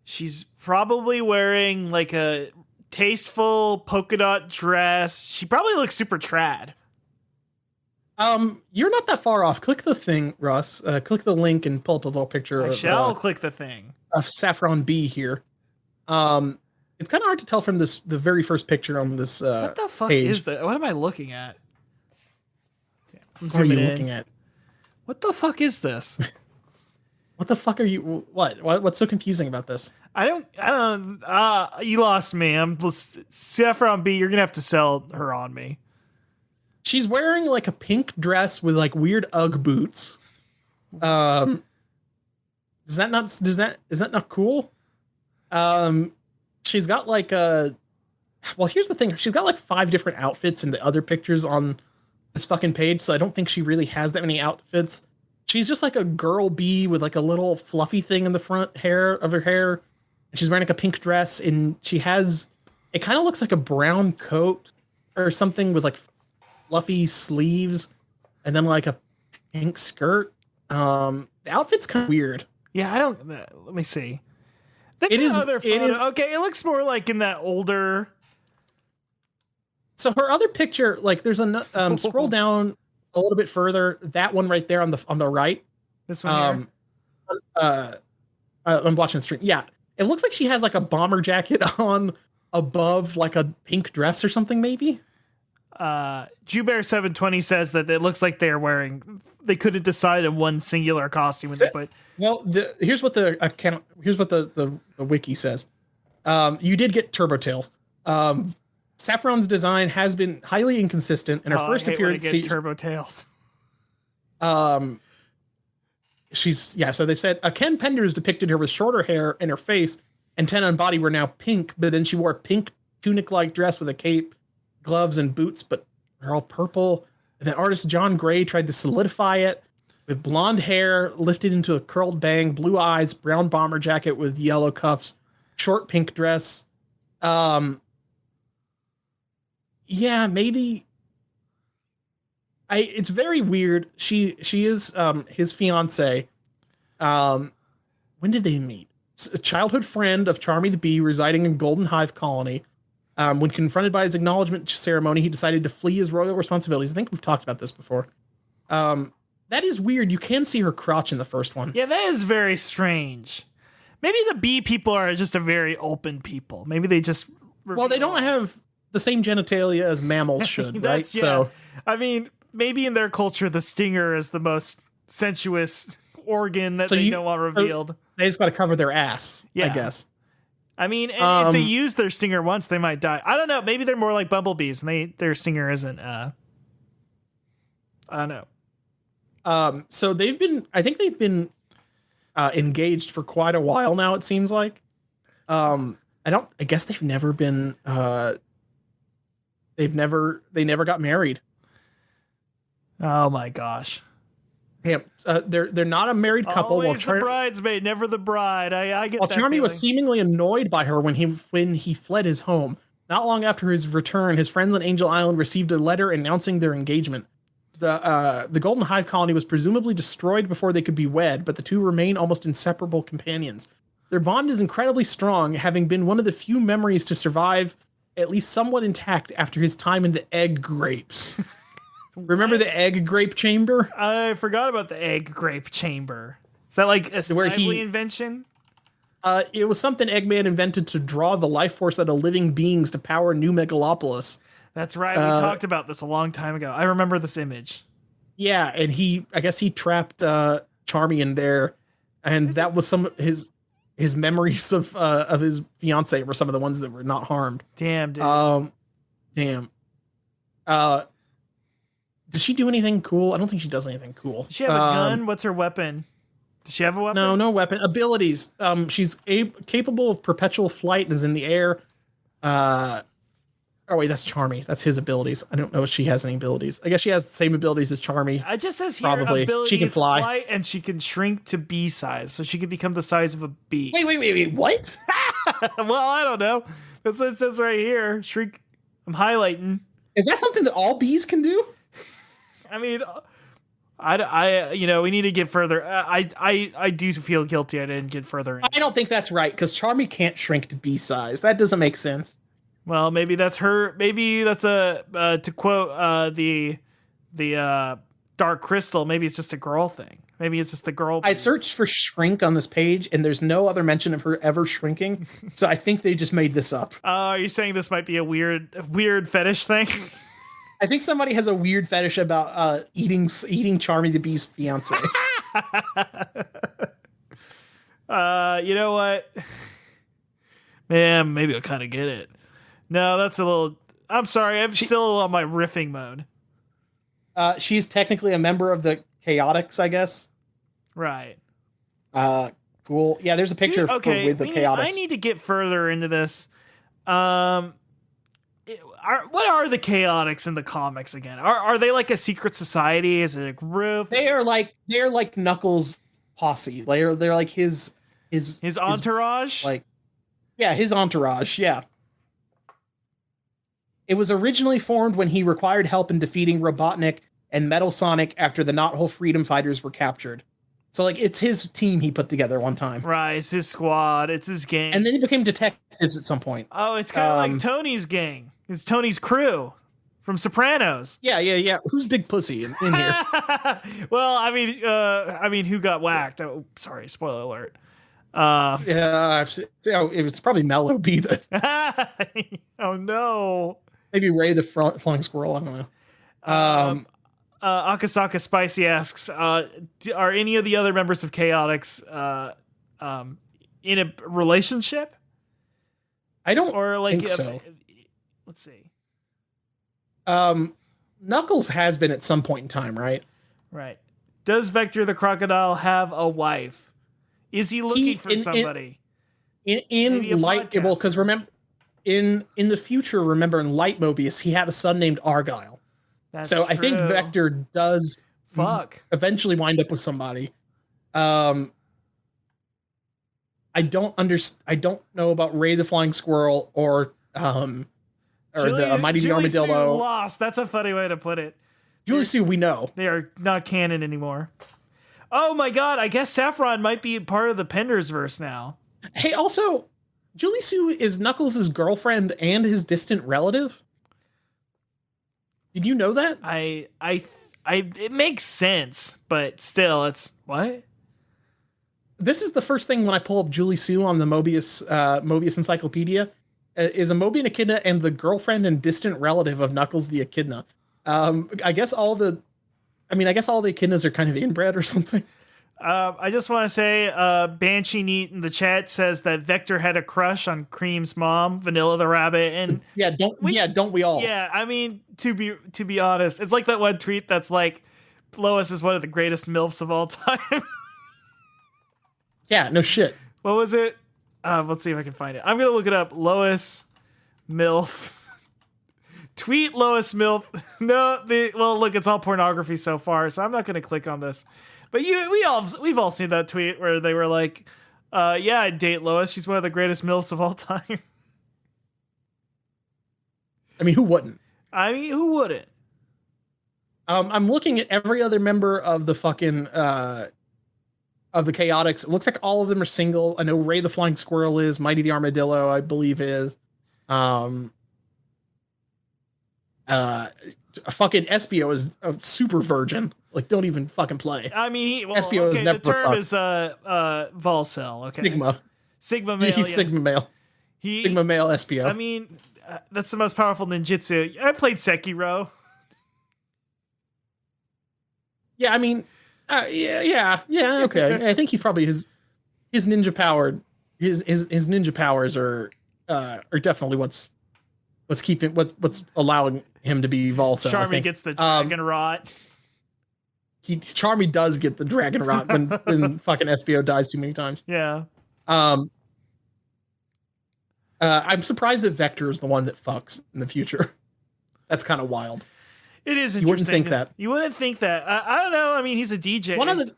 She's probably wearing like a tasteful polka dot dress. She probably looks super trad. You're not that far off. Click the thing, Russ. Click the link and pull up a little picture I shall click the thing. of Saffron B here. It's kind of hard to tell from the very first picture on this What the fuck page. is that? What am I looking at? I'm What are you zooming in. looking at? What the fuck is this? What the fuck are you? What's so confusing about this? I don't. You lost me. Saffron B. You're gonna have to sell her on me. She's wearing like a pink dress with like weird UGG boots. Is that not cool? She's got like here's the thing. She's got like 5 different outfits in the other pictures on this fucking page, so I don't think she really has that many outfits. She's just like a girl bee with like a little fluffy thing in the front hair of her hair. And she's wearing like a pink dress, and she has, it kind of looks like a brown coat or something with like fluffy sleeves and then like a pink skirt. The outfit's kind of weird. Yeah, I don't. Let me see. It is. Okay, it looks more like in that older. So her other picture, like there's a scroll down a little bit further. That one right there on the right. This one. I'm watching the stream. Yeah, it looks like she has like a bomber jacket on above like a pink dress or something, maybe. Jubear720 says that it looks like they couldn't decide on one singular costume when they put. Well, here's what the wiki says. You did get Turbo Tails. Saffron's design has been highly inconsistent, and her first appearance. Turbo Tails. So they've said Ken Penders depicted her with shorter hair, and her face antenna and body were now pink, but then she wore a pink tunic-like dress with a cape, gloves, and boots, but they're all purple. And then artist John Gray tried to solidify it with blonde hair lifted into a curled bang, blue eyes, brown bomber jacket with yellow cuffs, short pink dress. Yeah, maybe. It's very weird. She is his fiance. When did they meet? A childhood friend of Charmy the Bee residing in Golden Hive Colony. When confronted by his acknowledgement ceremony, he decided to flee his royal responsibilities. I think we've talked about this before. That is weird. You can see her crotch in the first one. Yeah, that is very strange. Maybe the bee people are just a very open people. Maybe they just... Well, they don't have the same genitalia as mammals should, right? Yeah. So, I mean, maybe in their culture, the stinger is the most sensuous organ that they don't want revealed. They just got to cover their ass, I guess. I mean, and if they use their stinger once, they might die. I don't know. Maybe they're more like bumblebees, and their stinger isn't. I don't know. So I think they've been engaged for quite a while now. It seems like. I guess they've never been. They never got married. Oh my gosh. Damn, they're not a married couple. Always the bridesmaid, never the bride. I get that. Charmy feeling. was seemingly annoyed by her when he fled his home. Not long after his return, his friends on Angel Island received a letter announcing their engagement. The Golden Hive Colony was presumably destroyed before they could be wed, but the two remain almost inseparable companions. Their bond is incredibly strong, having been one of the few memories to survive at least somewhat intact after his time in the egg grapes. Remember the egg grape chamber? I forgot about the egg grape chamber. Is that like a Snively invention? It was something Eggman invented to draw the life force out of living beings to power New Megalopolis. That's right. We talked about this a long time ago. I remember this image. Yeah, and I guess he trapped Charmy in there, and that was some of his memories of his fiance were some of the ones that were not harmed. Damn, dude. Damn. Does she do anything cool? I don't think she does anything cool. Does she have a gun? What's her weapon? Does she have a weapon? No weapon. Abilities. She's capable of perpetual flight and is in the air. Oh wait, that's Charmy. That's his abilities. I don't know if she has any abilities. I guess she has the same abilities as Charmy. It just says here probably. She can fly, and she can shrink to bee size, so she can become the size of a bee. Wait, what? Well, I don't know. That's what it says right here. Shrink. I'm highlighting. Is that something that all bees can do? I mean, we need to get further. I do feel guilty. I didn't get further. I don't think that's right because Charmy can't shrink to bee size. That doesn't make sense. Well, maybe that's her. Maybe that's to quote the Dark Crystal. Maybe it's just a girl thing. Maybe it's just the girl. I searched for shrink on this page, and there's no other mention of her ever shrinking. So I think they just made this up. Are you saying this might be a weird fetish thing? I think somebody has a weird fetish about eating Charmy the Beast's fiance. You know what? Man, maybe I'll kind of get it. No, that's a little. I'm sorry, I'm still on my riffing mode. She's technically a member of the Chaotix, I guess. Right. Cool. Yeah, there's a picture with the Chaotix. I need to get further into this. What are the Chaotix in the comics again? Are they like a secret society? Is it a group? They're like Knuckles' posse. They're like his entourage. His entourage. Yeah. It was originally formed when he required help in defeating Robotnik and Metal Sonic after the Knothole Freedom Fighters were captured. So, it's his team he put together one time. Right, it's his squad, it's his gang. And then he became detectives at some point. Oh, it's kind of like Tony's gang. It's Tony's crew from Sopranos. Yeah. Who's Big Pussy in here? Well, I mean, who got whacked? Oh, sorry, spoiler alert. Yeah, it's probably Mellow B. Oh, no. Maybe Ray the Flying Squirrel, I don't know. Akasaka Spicy asks, are any of the other members of Chaotix in a relationship? I don't think so. Let's see. Knuckles has been at some point in time, right? Right. Does Vector the Crocodile have a wife? Is he looking for somebody? In Light, well, because remember, in the future, remember in Light Mobius, he had a son named Argyle. That's so true. I think Vector does eventually wind up with somebody. I don't know about Ray the Flying Squirrel or the Mighty the Armadillo. Lost. That's a funny way to put it. Julie Sue, we know. They are not canon anymore. Oh my god, I guess Saffron might be part of the Penders verse now. Hey, also, Julie Sue is Knuckles' girlfriend and his distant relative. Did you know that? It makes sense, but still, it's what? This is the first thing when I pull up Julie Sue on the Mobius Encyclopedia. Is a Mobian Echidna and the girlfriend and distant relative of Knuckles the Echidna. I guess all the echidnas are kind of inbred or something. I just want to say, Banshee Neat in the chat says that Vector had a crush on Cream's mom, Vanilla the Rabbit, and don't we all? Yeah, I mean, to be honest, it's like that one tweet that's like, Lois is one of the greatest MILFs of all time. Yeah, no shit. What was it? Let's see if I can find it. I'm gonna look it up. Lois MILF. Tweet Lois MILF. No, look, it's all pornography so far, so I'm not gonna click on this. But we've all seen that tweet where they were like, yeah, I'd date Lois. She's one of the greatest MILFs of all time. I mean, who wouldn't? I'm looking at every other member of the fucking of the Chaotix. It looks like all of them are single. I know Ray the Flying Squirrel is. Mighty the Armadillo, I believe, is. Fucking Espio is a super virgin. Like, don't even fucking play. I mean, Espio is never the term fucked. is Volcel. Okay. Sigma male. He's Sigma male. Sigma male Espio. I mean, that's the most powerful ninjutsu. I played Sekiro. Yeah, I mean, yeah, okay. I think he's probably his ninja powered. His ninja powers are definitely what's allowing him to be Volso. Charmy gets the dragon rot. Charmy does get the dragon rot when fucking Espio dies too many times. Yeah. I'm surprised that Vector is the one that fucks in the future. That's kind of wild. It is interesting. You wouldn't think that. You wouldn't think that. I don't know. I mean, he's a DJ.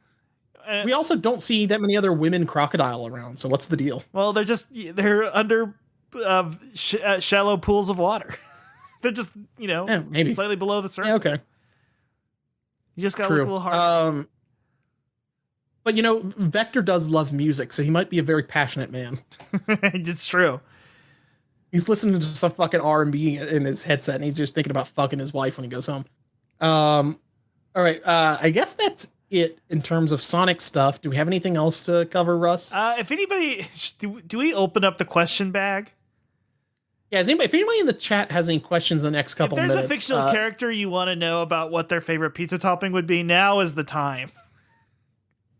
We also don't see that many other women crocodile around. So what's the deal? Well, they're under shallow pools of water. They're just, maybe slightly below the surface. Yeah, okay. You just got to look a little hard. But Vector does love music, so he might be a very passionate man. It's true. He's listening to some fucking R&B in his headset, and he's just thinking about fucking his wife when he goes home. All right, I guess that's it in terms of Sonic stuff. Do we have anything else to cover, Russ? If anybody, do we open up the question bag? Yeah, if anybody in the chat has any questions in the next couple minutes. If there's a fictional character you want to know about what their favorite pizza topping would be, now is the time.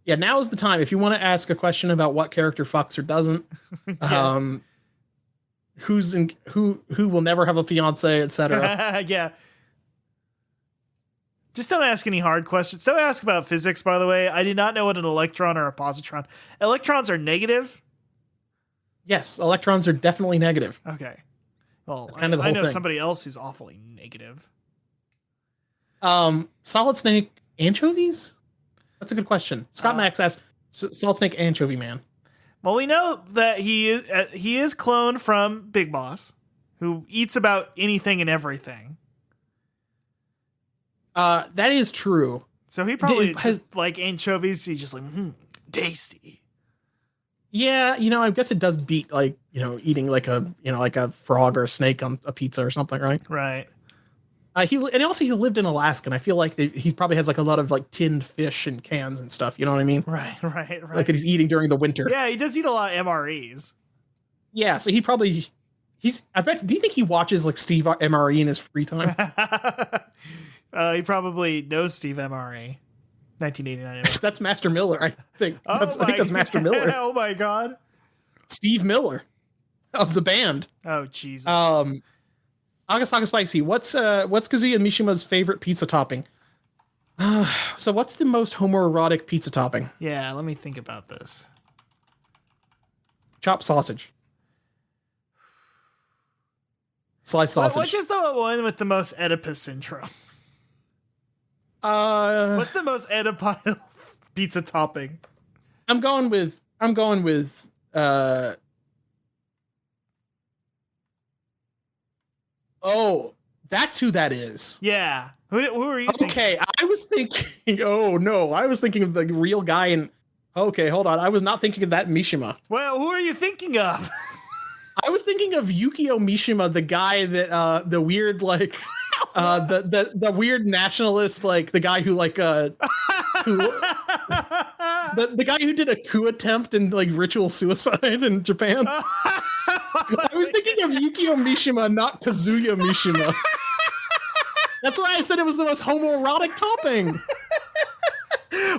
Yeah, now is the time. If you want to ask a question about what character fucks or doesn't, who will never have a fiance, etc. Yeah. Just don't ask any hard questions. Don't ask about physics, by the way. I did not know what an electron or a positron. Electrons are negative? Yes, electrons are definitely negative. Okay. Well, That's kind of the whole know thing. somebody else who's awfully negative. Solid Snake anchovies? That's a good question. Scott Max asks, Solid Snake anchovy man. Well, we know that he is cloned from Big Boss, who eats about anything and everything. That is true. So he probably just like anchovies. He's just like, tasty. Yeah, I guess it does beat eating like a frog or a snake on a pizza or something, right? Right. He lived in Alaska, and I feel like he probably has like a lot of like tinned fish and cans and stuff. You know what I mean? Right. Like that he's eating during the winter. Yeah, he does eat a lot of MREs. Yeah, so I bet. Do you think he watches like Steve MRE in his free time? He probably knows Steve MRE. 1989. That's Master Miller, I think. I think that's Master Miller. Oh my god. Steve Miller of the band. Oh Jesus. Agasaka Spicy, what's Kazuya Mishima's favorite pizza topping? So what's the most homoerotic pizza topping? Yeah, let me think about this. Chopped sausage. Sliced sausage. Which is the one with the most Oedipus syndrome? What's the most Oedipal pizza topping? I'm going with oh, that's who that is. Yeah. Who are you thinking? Okay, I was thinking of the real guy in okay, hold on. I was not thinking of that Mishima. Well, who are you thinking of? I was thinking of Yukio Mishima, the guy that the weird like the weird nationalist, like the guy who like the guy who did a coup attempt and like ritual suicide in Japan. I was thinking of Yukio Mishima, not Kazuya Mishima. That's why I said it was the most homoerotic topping.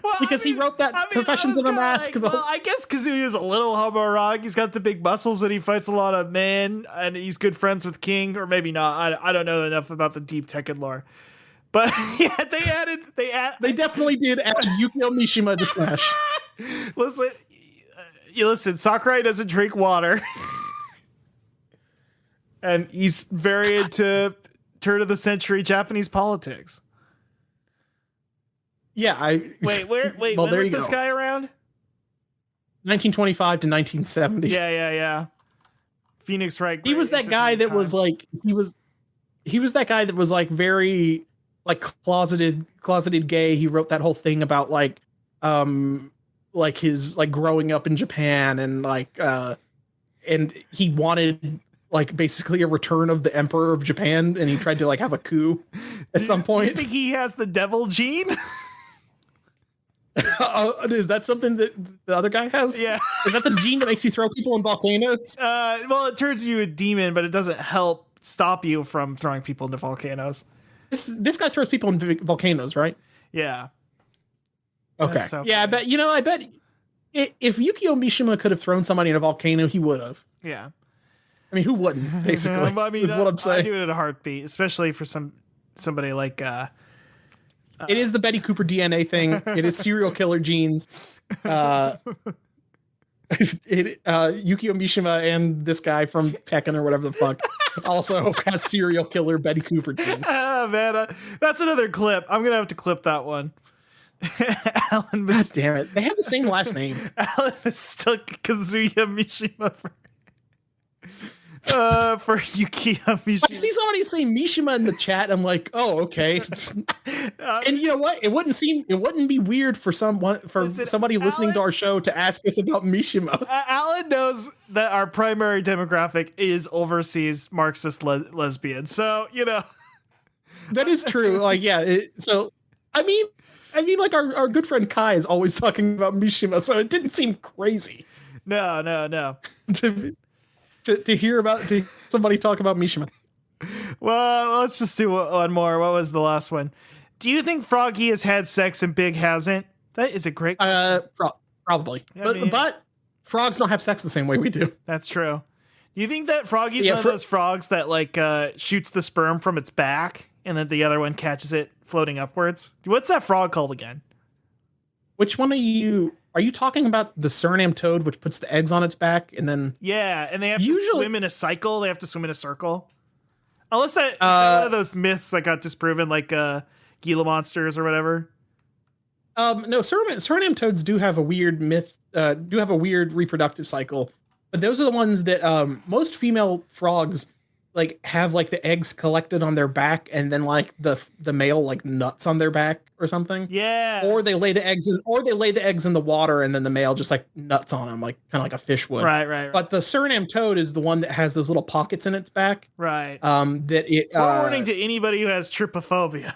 Well, because he wrote that Professions in a Mask. Like, I guess Kazuya's a little homoerotic. He's got the big muscles and he fights a lot of men and he's good friends with King, or maybe not. I don't know enough about the deep Tekken lore. But yeah, they definitely did add Yukio Mishima to Smash. Listen, Sakurai doesn't drink water. And he's very into turn of the century Japanese politics. Yeah, wait, well, when was this guy around? 1925 to 1970. Yeah. Phoenix Wright. He was that guy that was like he was that guy that was like very like closeted gay. He wrote that whole thing about like his like growing up in Japan and like and he wanted like basically a return of the Emperor of Japan, and he tried to like have a coup at some point. Do you think he has the devil gene? Is that something that the other guy has? Yeah. Is that the gene that makes you throw people in volcanoes? Well, it turns you a demon, but it doesn't help stop you from throwing people into volcanoes. This guy throws people in volcanoes, right? Yeah. Okay. So yeah, I bet if Yukio Mishima could have thrown somebody in a volcano, he would have. Yeah. I mean, who wouldn't? Basically, I mean, is what I'm saying. I do it at a heartbeat, especially for somebody like. It is the Betty Cooper DNA thing. It is serial killer genes. Yukio Mishima and this guy from Tekken or whatever the fuck also has serial killer Betty Cooper genes. Oh man, that's another clip. I'm gonna have to clip that one. God damn it! They have the same last name. Alan mistook Kazuya Mishima for. For Yukio I Mishima. see somebody say Mishima in the chat. I'm like, oh, okay. And you know what? It wouldn't be weird for somebody listening to our show to ask us about Mishima. Alan knows that our primary demographic is overseas Marxist lesbians. So, That is true. Like, yeah. I mean, like our good friend Kai is always talking about Mishima, so it didn't seem crazy. No. to hear somebody talk about Mishima. Well, let's just do one more. What was the last one? Do you think Froggy has had sex and Big hasn't? That is a great question. Probably. I But frogs don't have sex the same way we do. That's true. Do you think that Froggy's one of those frogs that like shoots the sperm from its back and then the other one catches it floating upwards? What's that frog called again? Which one are you talking about? The Suriname toad, which puts the eggs on its back and then... Yeah, and they have to swim in a cycle. They have to swim in a circle. Unless that one of those myths that got disproven, like Gila monsters or whatever. No, Suriname toads do have a weird reproductive cycle, but those are the ones that most female frogs like have like the eggs collected on their back and then like the male like nuts on their back or something. Yeah. Or they lay the eggs in the water and then the male just like nuts on them, like kind of like a fish would. Right. But the Suriname toad is the one that has those little pockets in its back. Right. That it Warning to anybody who has trypophobia.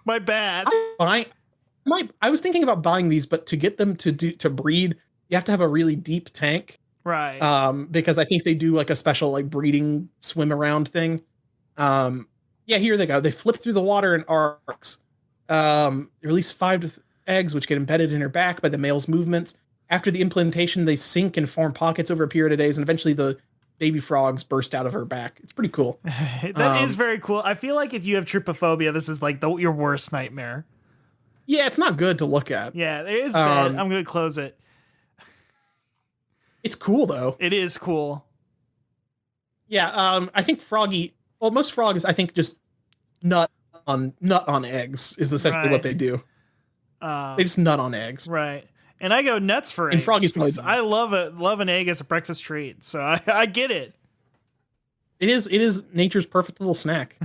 My bad. I was thinking about buying these, but to get them to breed, you have to have a really deep tank. Right. Because I think they do like a special like breeding swim around thing. Yeah, here they go. They flip through the water in arcs. They release 5 eggs, which get embedded in her back by the male's movements. After the implantation, they sink and form pockets over a period of days, and eventually the baby frogs burst out of her back. It's pretty cool. That is very cool. I feel like if you have trypophobia, this is like your worst nightmare. Yeah, it's not good to look at. Yeah, it is bad. I'm going to close it. It's cool, though. It is cool. Yeah, I think most frogs, I think, just nut on eggs is essentially what they do. They just nut on eggs. Right. And I go nuts for eggs. Froggies probably I love an egg as a breakfast treat, so I get it. It is nature's perfect little snack.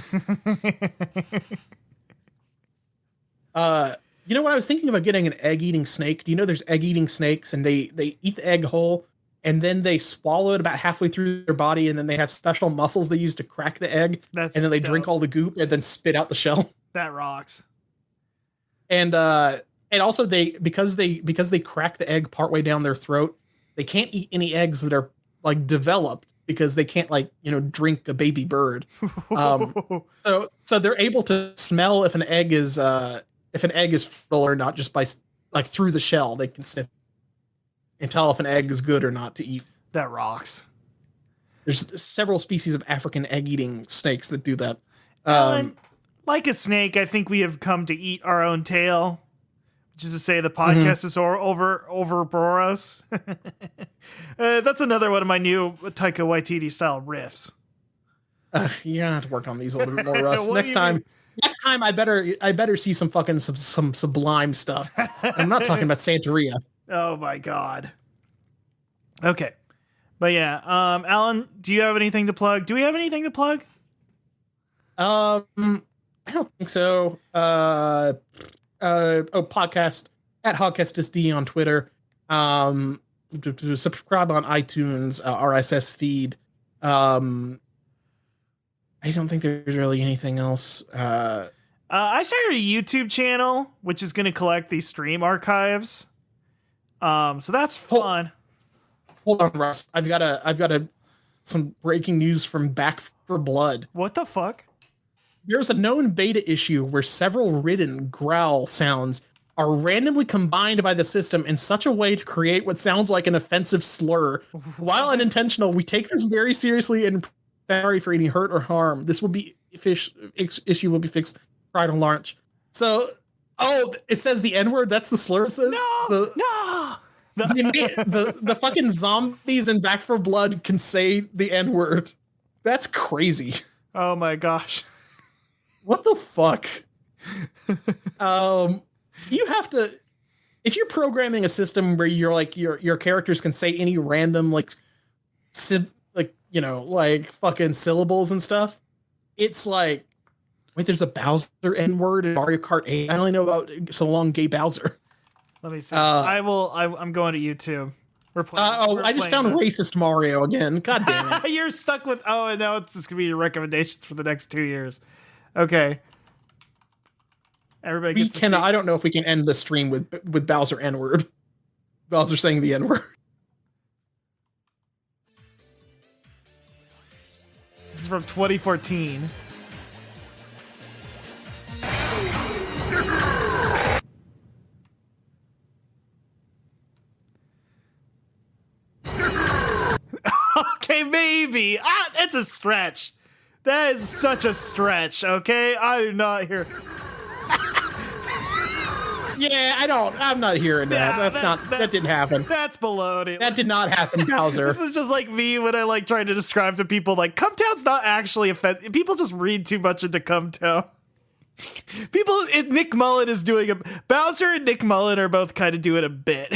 You know what? I was thinking about getting an egg-eating snake. Do you know there's egg-eating snakes, and they eat the egg whole, and then they swallow it about halfway through their body, and then they have special muscles they use to crack the egg, and then they drink all the goop and then spit out the shell. That rocks. And also because they crack the egg partway down their throat, they can't eat any eggs that are like developed because they can't drink a baby bird. So they're able to smell if an egg is fertile or not just by like through the shell. They can sniff and tell if an egg is good or not to eat. That rocks. There's several species of African egg-eating snakes that do that. Like a snake, I think we have come to eat our own tail, which is to say the podcast is over Boros. That's another one of my new Taika Waititi style riffs. You have to work on these a little bit more, Russ. Next time I better see some fucking some sublime stuff. I'm not talking about Santeria. Oh my god. Okay. But yeah, Alan, do you have anything to plug? Do we have anything to plug? I don't think so. Podcast at HogcastSD on Twitter. To subscribe on iTunes, RSS feed. I don't think there's really anything else. I started a YouTube channel, which is going to collect these stream archives. So that's fun. Hold on, Russ. I've got some breaking news from Back for Blood. What the fuck? There's a known beta issue where several written growl sounds are randomly combined by the system in such a way to create what sounds like an offensive slur. While unintentional, we take this very seriously and sorry for any hurt or harm. This issue will be fixed prior to launch. So, it says the N-word. That's the slur. It says No. The fucking zombies in Back for Blood can say the N-word. That's crazy. Oh my gosh. What the fuck? You have to, if you're programming a system where you're like your characters can say any random like fucking syllables and stuff. It's like, wait, there's a Bowser N-word in Mario Kart 8. I only know about So Long Gay Bowser. Let me see. I'm going to YouTube. We're playing. I just found racist Mario again. God damn it. You're stuck with. Oh, and now it's just gonna be your recommendations for the next 2 years. Okay. Everybody gets. I don't know if we can end the stream with Bowser N-word. Bowser saying the N-word. This is from 2014. Okay, maybe. It's a stretch. That is such a stretch, okay? I do not hear... Yeah, I'm not hearing that. That didn't happen. That's baloney. That did not happen, Bowser. This is just like me when I like trying to describe to people like Cumtown's not actually offensive. People just read too much into Cumtown. Nick Mullen is doing Bowser and Nick Mullen are both kind of doing a bit.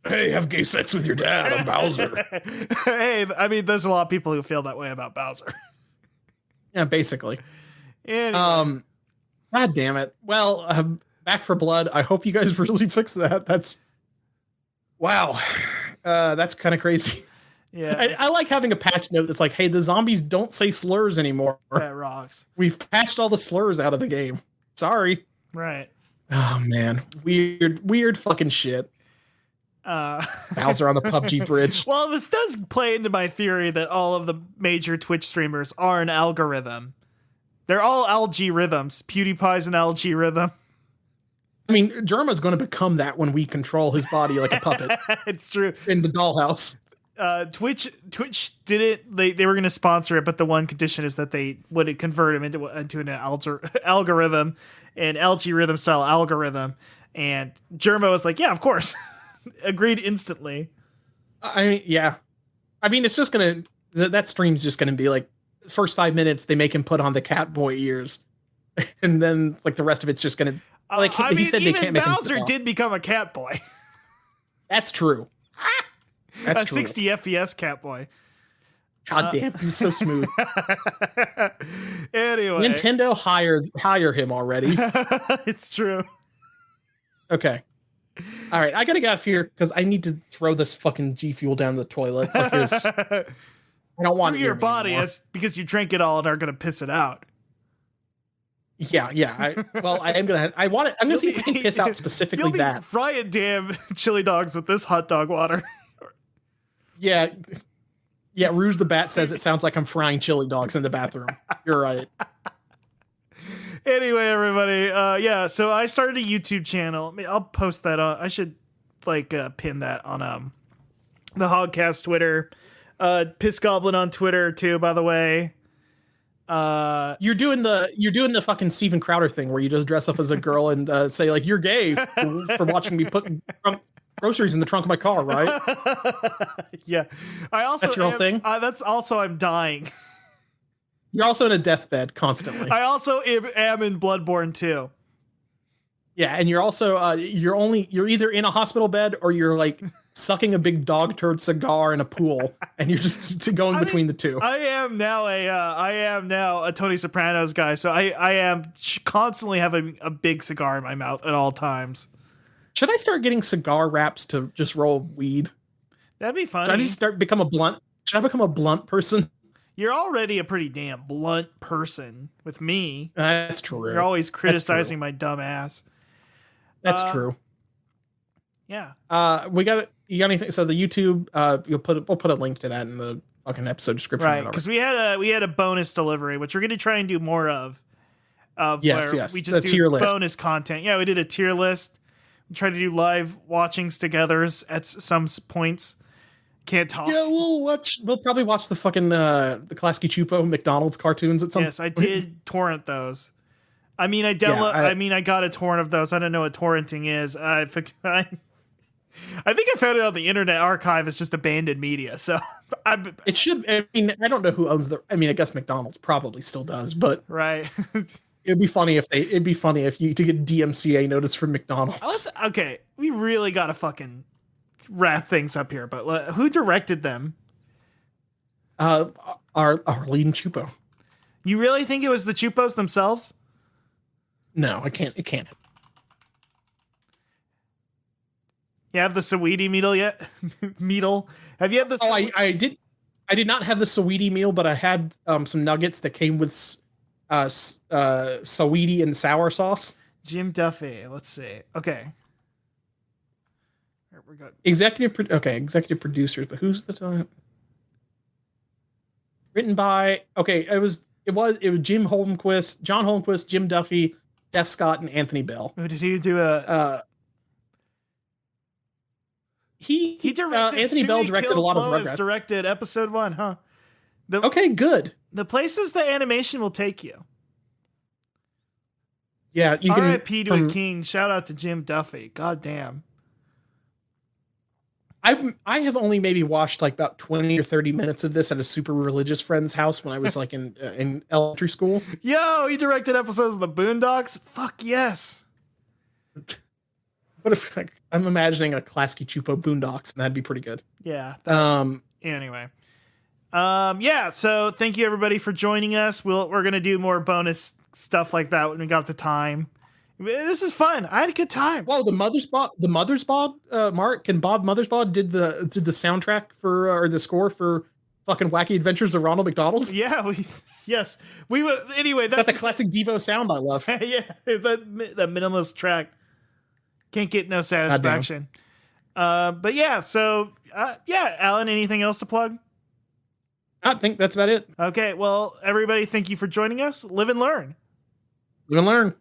Hey, have gay sex with your dad. I'm Bowser. Hey, I mean, there's a lot of people who feel that way about Bowser. Yeah, basically. Anyway. God damn it. Well, Back for Blood. I hope you guys really fix that. Wow. That's kind of crazy. Yeah. I like having a patch note that's like, hey, the zombies don't say slurs anymore. That rocks. We've patched all the slurs out of the game. Sorry. Right. Oh, man. Weird fucking shit. Bowser on the PUBG bridge. Well, this does play into my theory that all of the major Twitch streamers are an algorithm. They're all LG rhythms. PewDiePie's an LG rhythm. I mean, Germa's going to become that when we control his body like a puppet. It's true. In the dollhouse. Twitch did it. They were going to sponsor it, but the one condition is that they would convert him into an algorithm, an LG rhythm style algorithm. And Germa was like, yeah, of course. Agreed instantly. I mean, yeah. I mean, it's just going to... That stream's just going to be like, first 5 minutes, they make him put on the Catboy ears. And then, like, the rest of it's just going to... Like, he said they can't make him... Bowser did become a Catboy. That's true. That's a 60 FPS Catboy. God damn, he's so smooth. Anyway. Nintendo hire him already. It's true. Okay. All right, I gotta get out of here because I need to throw this fucking G Fuel down the toilet. Because I don't want your body is because you drank it all and are gonna piss it out. Yeah. I am gonna. I want it. I'm gonna see if I can piss out specifically that. Frying damn chili dogs with this hot dog water. Yeah. Rouge the Bat says it sounds like I'm frying chili dogs in the bathroom. You're right. Anyway, everybody, so I started a YouTube channel. I'll post that on. I should pin that on the Hogcast Twitter, Piss Goblin on Twitter too. By the way, you're doing the fucking Steven Crowder thing where you just dress up as a girl and say like you're gay for watching me put groceries in the trunk of my car, right? Yeah, That's your whole thing. That's also I'm dying. You're also in a deathbed constantly. I also am in Bloodborne too. Yeah, and you're also you're either in a hospital bed or you're like sucking a big dog turd cigar in a pool, and you're just going between the two. I am now a Tony Soprano's guy, so I am constantly having a big cigar in my mouth at all times. Should I start getting cigar wraps to just roll weed? That'd be fun. Should I just become a blunt? Should I become a blunt person? You're already a pretty damn blunt person with me. That's true. You're always criticizing my dumb ass. That's true. Yeah. You got anything? So the YouTube, we'll put a link to that in the fucking episode description. Right, because we had a bonus delivery, which we're going to try and do more of. Yes. We just do bonus content. Yeah, we did a tier list. We tried to do live watchings togethers at some points. Can't talk. Yeah, we'll probably watch the fucking the Klasky Chupo McDonald's cartoons at some. Yes, I did torrent those. I mean, I got a torrent of those. I don't know what torrenting is. I think I found it on the Internet Archive. It's just abandoned media. So it should. I mean, I don't know who owns the. I mean, I guess McDonald's probably still does, but right. It'd be funny if you to get DMCA notice from McDonald's. Okay, we really gotta fucking wrap things up here, but who directed them? Our leading Chupo. You really think it was the Chupos themselves? No, I can't. It can't. You have the Saweetie meal yet? Meal? Have you had the? Oh, I did. I did not have the Saweetie meal, but I had some nuggets that came with Saweetie and sour sauce. Jim Duffy. Let's see. Okay. Here we go. Executive producers, but who's the written by? Okay, it was Jim Holmquist, John Holmquist, Jim Duffy, Jeff Scott, and Anthony Bell. Who did he do a? He directed. Anthony Bell directed a lot of Rugrats. Directed episode 1, huh? Okay, good. The places the animation will take you. Yeah, you can. R.I.P. to a king. Shout out to Jim Duffy. God damn. I have only maybe watched like about 20 or 30 minutes of this at a super religious friend's house when I was like in elementary school. Yo, he directed episodes of the Boondocks? Fuck yes. What if I'm imagining a Klasky Chupo Boondocks, and that'd be pretty good. Yeah. Anyway. Yeah, so thank you everybody for joining us. We're going to do more bonus stuff like that when we got the time. This is fun. I had a good time. Well, the Mothersbaugh, Mark and Bob Mothersbaugh did the soundtrack for or the score for fucking Wacky Adventures of Ronald McDonald. Yeah, anyway, that's the classic Devo sound I love. Yeah, the minimalist track. Can't get no satisfaction. But yeah, so Alan, anything else to plug? I think that's about it. Okay, well, everybody, thank you for joining us. Live and learn. Live and learn.